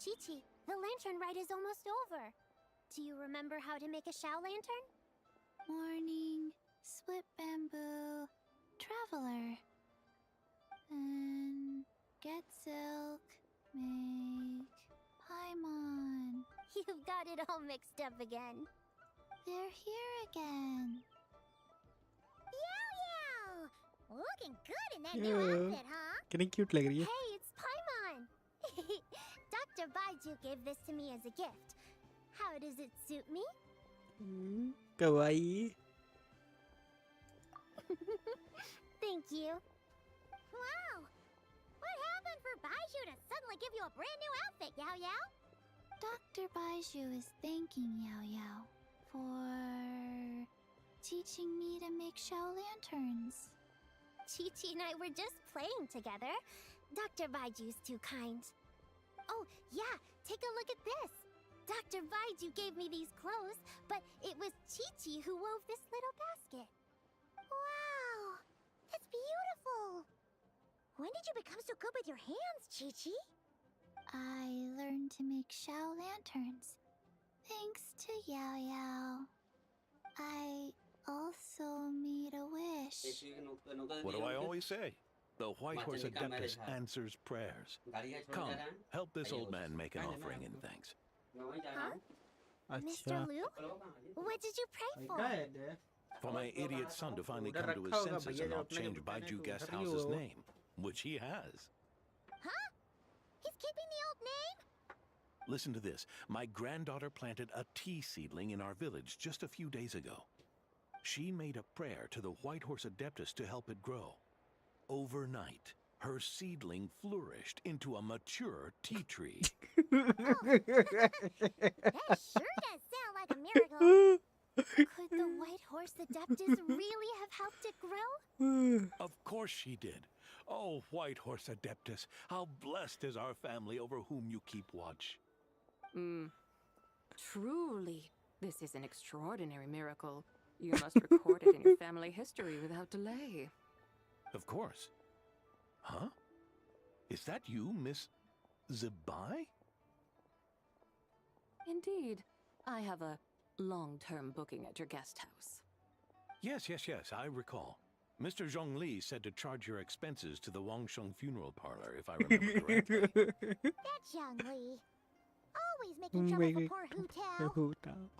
Chi-Chi, the lantern rite is almost over. Do you remember how to make a Shao lantern? Morning, split bamboo, traveler. And get silk, make paimon. You've got it all mixed up again. They're here again. Yow! Looking good in that new outfit, huh? कितनी cute लग रही है. Hey, it's Paimon! Dr. Baiju gave this to me as a gift. How does it suit me? Kawaii. Thank you. Wow! What happened for Baiju to suddenly give you a brand new outfit, Yao Yao? Dr. Baiju is thanking Yao Yao for teaching me to make Shao lanterns. Chi-Chi and I were just playing together. Dr. Baiju's too kind. Oh, yeah, take a look at this. Dr. Baiju gave me these clothes, but it was Chi-Chi who wove this little basket. Wow! That's beautiful! When did you become so good with your hands, Chi-Chi? I learned to make Shao lanterns, thanks to Yao Yao. I also made a wish. What do I always say? The White Horse Adeptus answers prayers. Come, help this old man make an offering in thanks. Huh? Mr. Liu? What did you pray for? For my idiot son to finally come to his senses and not change Baiju Guest House's name, which he has. Huh? He's keeping the old name? Listen to this. My granddaughter planted a tea seedling in our village just a few days ago. She made a prayer to the White Horse Adeptus to help it grow. Overnight, her seedling flourished into a mature tea tree. That sure does sound like a miracle. Could the White Horse Adeptus really have helped it grow? Of course she did. Oh, White Horse Adeptus, how blessed is our family over whom you keep watch. Truly, this is an extraordinary miracle. You must record it in your family history without delay. Of course. Huh? Is that you, Miss ZIBAI? Indeed. I have a long-term booking at your guest house. Yes, I recall. Mr. Zhongli said to charge your expenses to the Wangsheng funeral parlor, if I remember correctly. That Zhongli. Always making trouble for poor Hu Tao.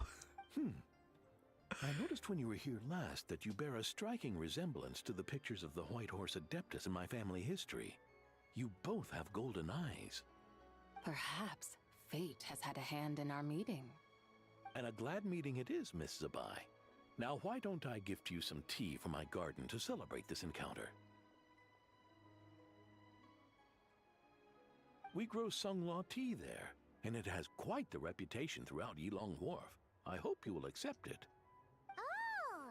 I noticed when you were here last that you bear a striking resemblance to the pictures of the White Horse Adeptus in my family history. You both have golden eyes. Perhaps fate has had a hand in our meeting. And a glad meeting it is, Miss ZIBAI. Now why don't I gift you some tea from my garden to celebrate this encounter? We grow Sunglaw tea there, and it has quite the reputation throughout Yilong Wharf. I hope you will accept it. Oh!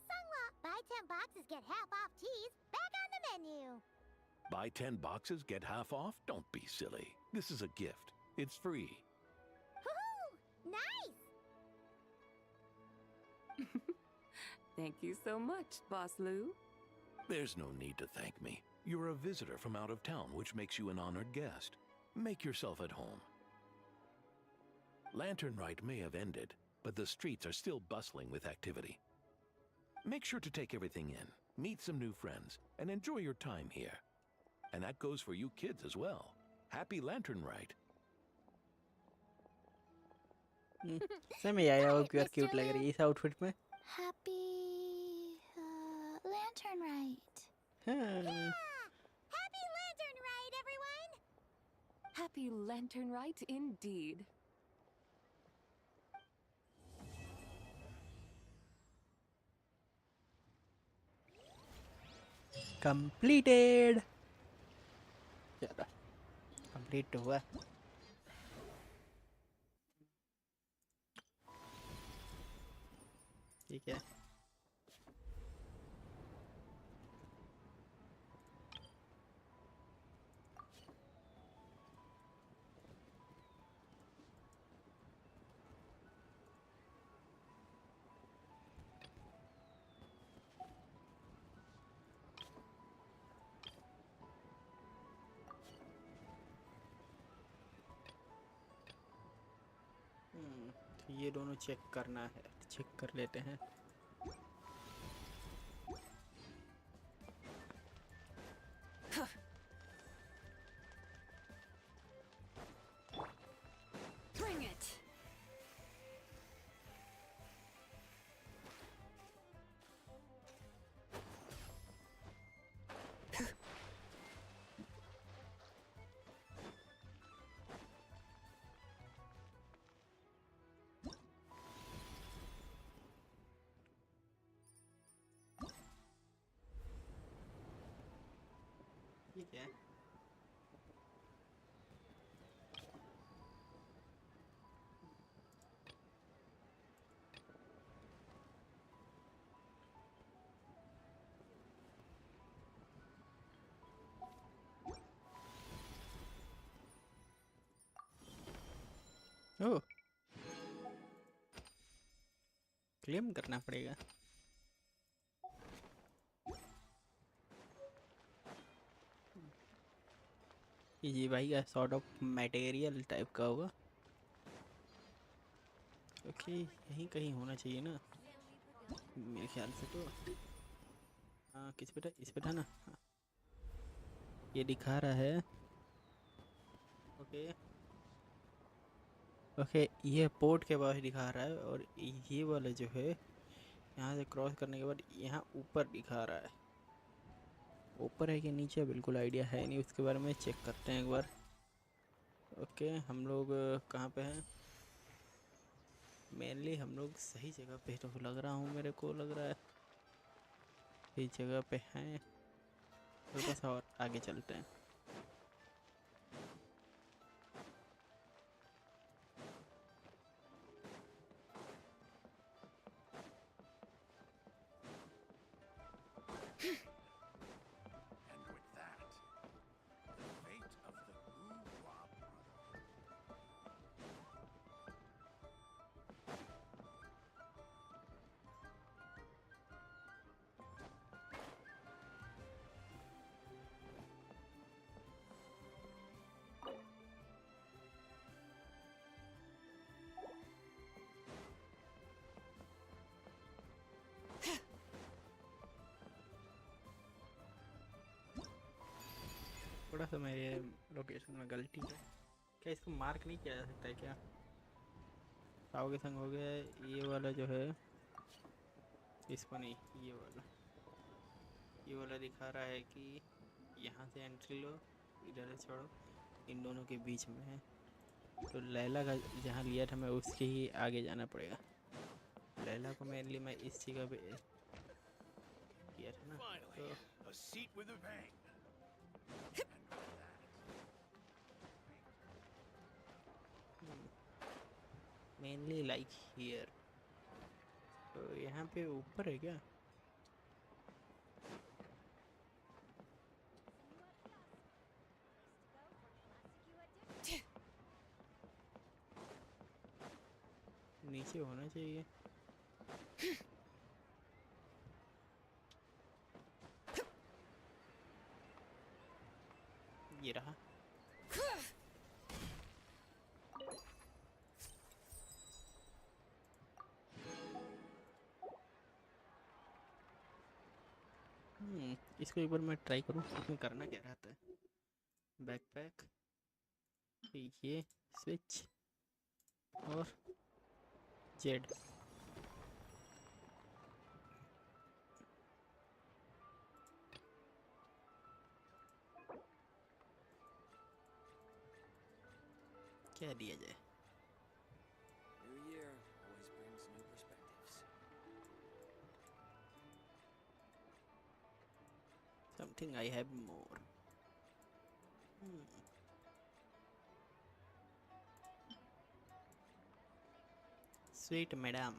Sunglaw, buy 10 boxes, get half off teas, back on the menu. Buy 10 boxes, get half off? Don't be silly. This is a gift. It's free. Woohoo! Nice! Thank you so much, Boss Lou. There's no need to thank me. You're a visitor from out of town, which makes you an honored guest. Make yourself at home. Lantern Rite may have ended, but the streets are still bustling with activity. Make sure to take everything in, meet some new friends, and enjoy your time here. And that goes for you kids as well. Happy Lantern Rite. सही आया वो cute लग रही है इस outfit में. Happy Lantern Rite. Yeah! Happy Lantern Rite, everyone! Happy Lantern Rite indeed. Completed. चलो complete हुआ. ठीक है. ये दोनों चेक करना है, चेक कर लेते हैं। Bring it. ये क्या है? ओह, क्लेम करना पड़ेगा। ये जीबाई का सॉर्ट ऑफ मटेरियल टाइप का होगा। ओके, यहीं कहीं होना चाहिए ना मेरे ख्याल से तो। हाँ, किस पे था? इस पे था ना। हाँ, ये दिखा रहा है। ओके ओके, ये पोर्ट के पास दिखा रहा है, और ये वाला जो है यहाँ से क्रॉस करने के बाद यहाँ ऊपर दिखा रहा है। ऊपर है कि नीचे बिल्कुल आइडिया है नहीं, उसके बारे में चेक करते हैं एक बार। ओके, हम लोग कहाँ पे हैं? मेनली हम लोग सही जगह पे तो लग रहा हूँ, मेरे को लग रहा है सही जगह पे हैं। थोड़ा सा और आगे चलते हैं। And with that, the fate of the Wu-Wah brothers. थोड़ा सा मेरे लोकेशन में गलती है। क्या इसको मार्क नहीं किया जा सकता है क्या? साव के संग हो गया है। ये वाला जो है, इसको नहीं, ये वाला दिखा रहा है कि यहाँ से एंट्री लो, इधर से छोड़ो, इन दोनों के बीच में है। तो लैला का जहाँ लिया था मैं उसके ही आगे जाना पड़ेगा। लैला को मेनली मैं इस जगह पे किया था ना, तो A seat with a bang. Mainly like here. तो यहाँ पे ऊपर है क्या? नीचे होना चाहिए। ये रहा। इसको एक बार मैं ट्राई करूँ, इसमें करना क्या रहता है। बैकपैक, ये स्विच और जेड। क्या दिया जाए? New year always brings new perspectives. Something I have more. Sweet madam.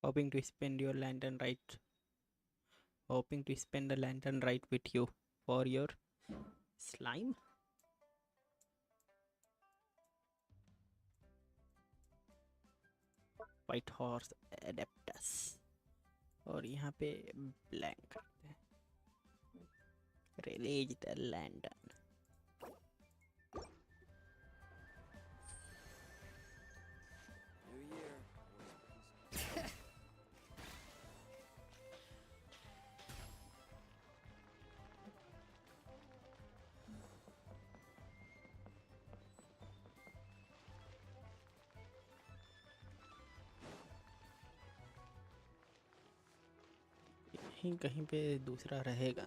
Hoping to spend your lantern right. Hoping to spend the lantern right with you for your slime. White horse adeptus. और यहाँ पे blank करते हैं. Release the lantern. New year always brings. यहीं कहीं पे दूसरा रहेगा.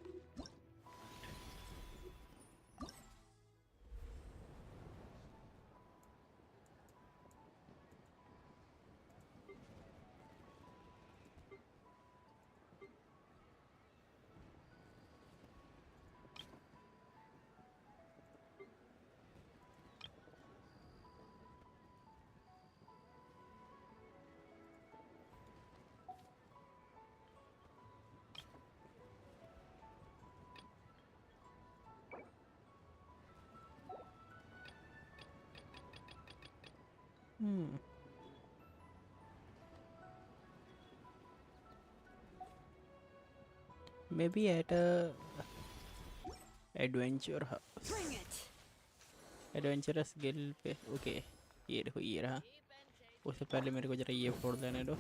Maybe at a adventure house. Adventurous guild पे. Okay, ये देखो ये रहा. उससे पहले मेरे को जरा ये फोड़ देने दो.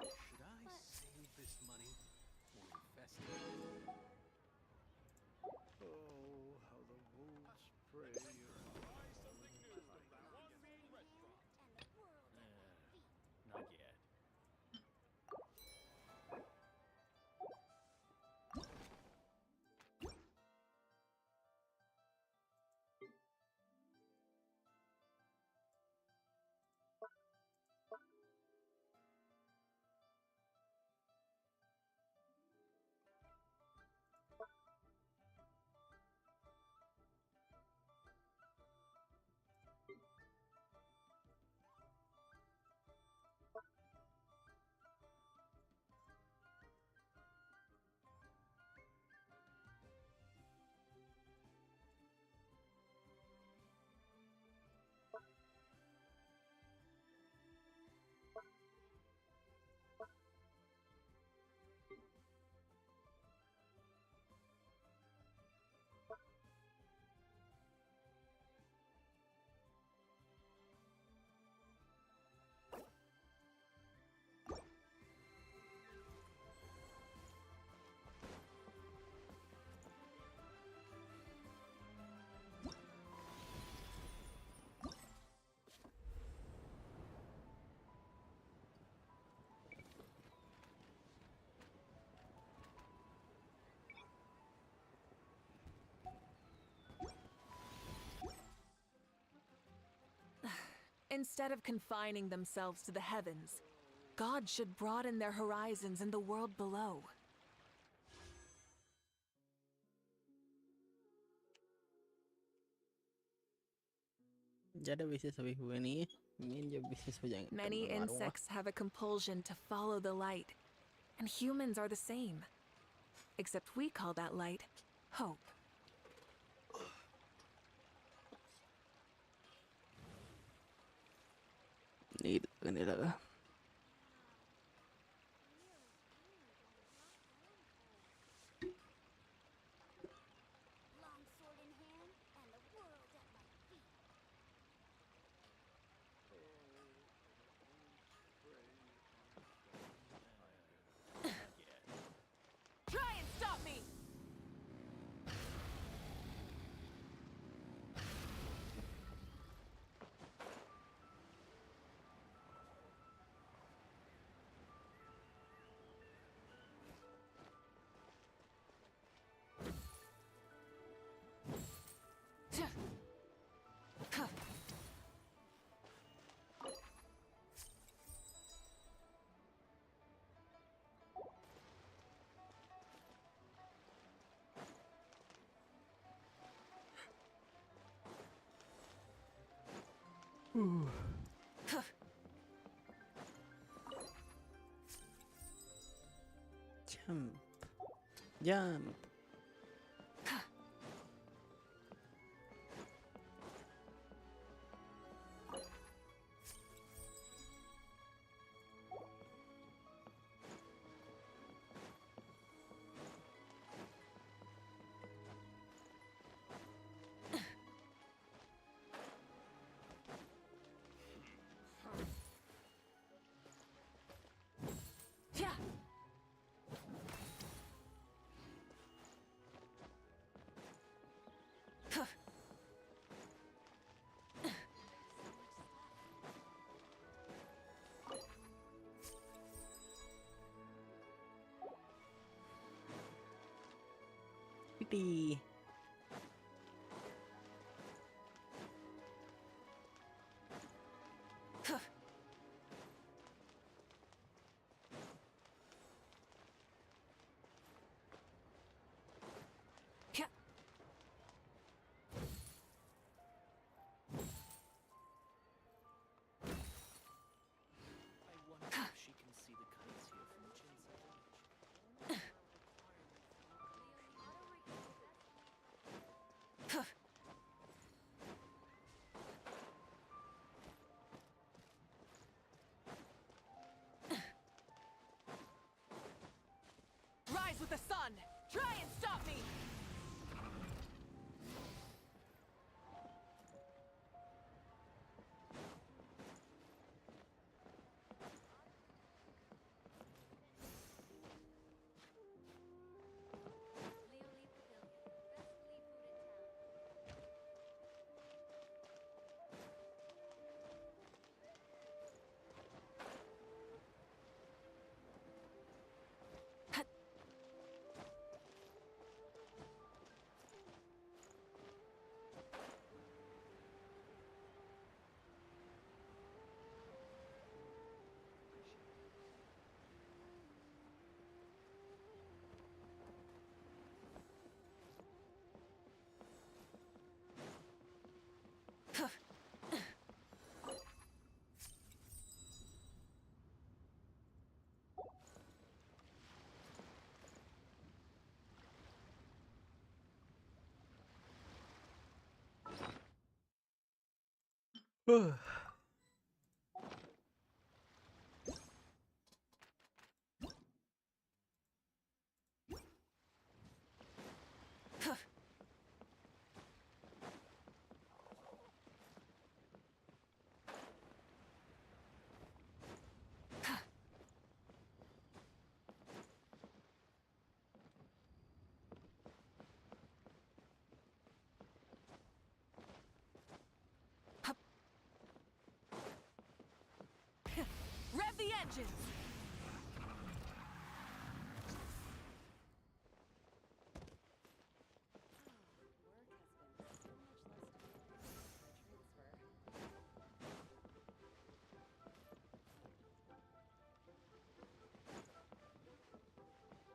Should I save this money or invest it? Oh, how the wolves prey not yet. Instead of confining themselves to the heavens, God should broaden their horizons in the world below. ज़्यादा विशेष अभी हुए नहीं है. Main जब विशेष हो जाएंगे तब Many मैं मारूंगा. insects have a compulsion to follow the light, and humans are the same. Except we call that light hope. नींद लगने लगा. Jump. Jump. Pity. I wonder if she can see the kites here from Jin's village. Rise with the sun! Try and stop me! Rev the engines!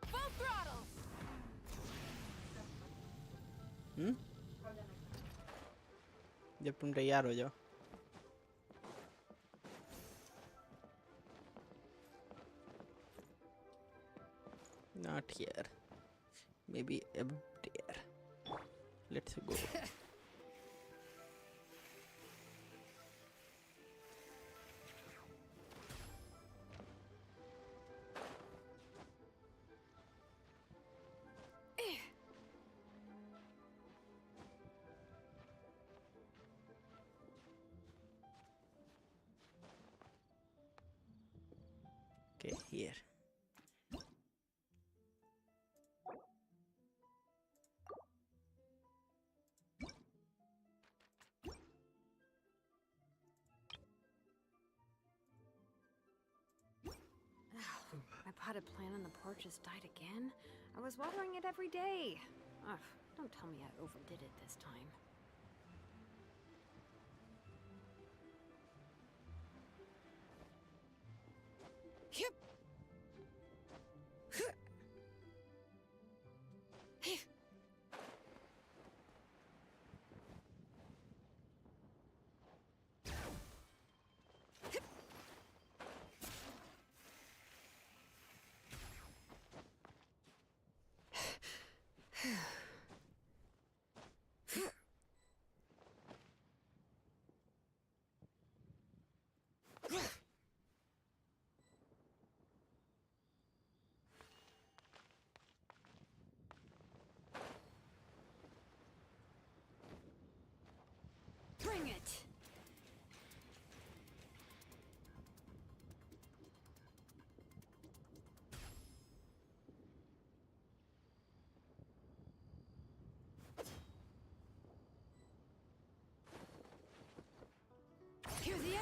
Full throttle! जब तुम तैयार हो जाओ. Not here. Maybe up there. Let's go. Okay, here. My potted plant on the porch has died again. I was watering it every day. Ugh, don't tell me I overdid it this time. Yep.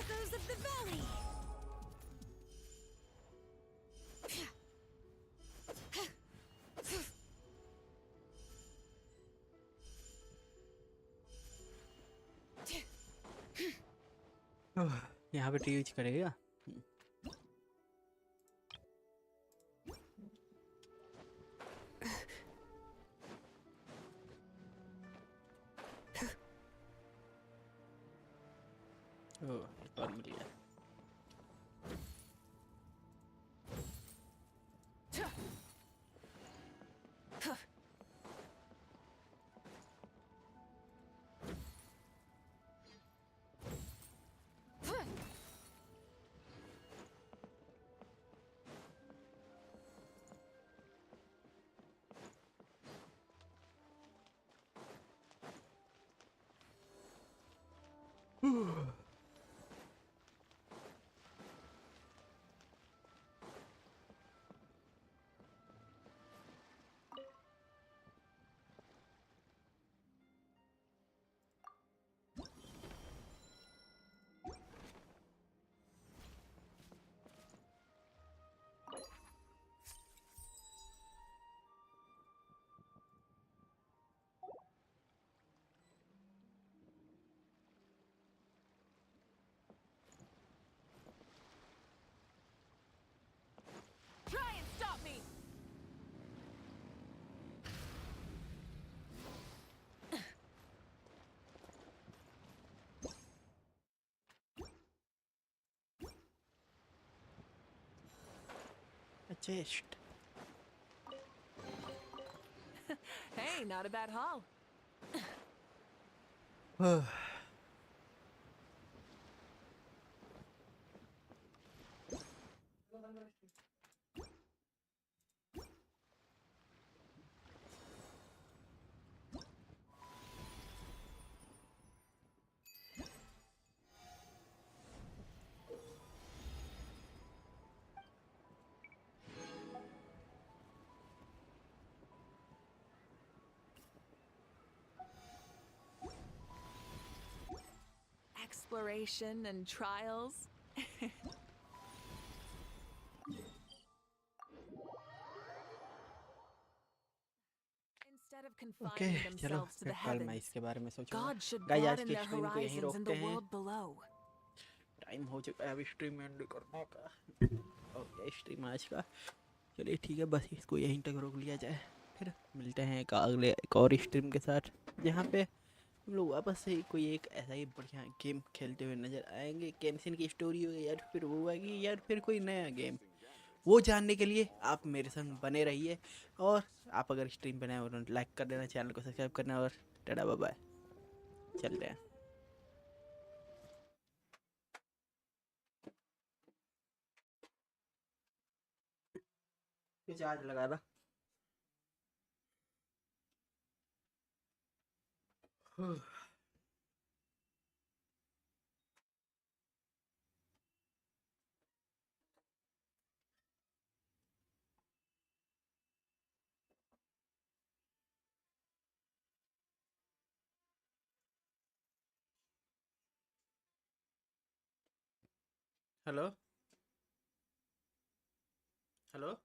shadows of the valley. यहाँ पे use करेगा। एक और मिल गया। Try and stop me! A chest. Hey, not a bad haul. Exploration and trials. Instead of okay confining चलो themselves to फिर the कल मैं heavens, इसके बारे में सोचूंगा। God should गाइस आज broaden की their स्ट्रीम को यहीं horizons in रोकते the हैं। world below. टाइम हो चुका है अब स्ट्रीम एंड करने का। ओके स्ट्रीम आज का चलिए ठीक है, बस इसको यहीं तक रोक लिया जाए। फिर मिलते हैं एक और स्ट्रीम के साथ, जहाँ पे हम लोग वापस से कोई एक ऐसा ही बढ़िया गेम खेलते हुए नज़र आएंगे। गेंशिन की स्टोरी होगी या फिर वो आएगी या फिर कोई नया गेम, वो जानने के लिए आप मेरे संग बने रहिए। और आप अगर स्ट्रीम बनाए और लाइक कर देना, चैनल को सब्सक्राइब करना, और टाटा बाय बाय, चलते हैं। चार्ज लगा रहा। Hello hello.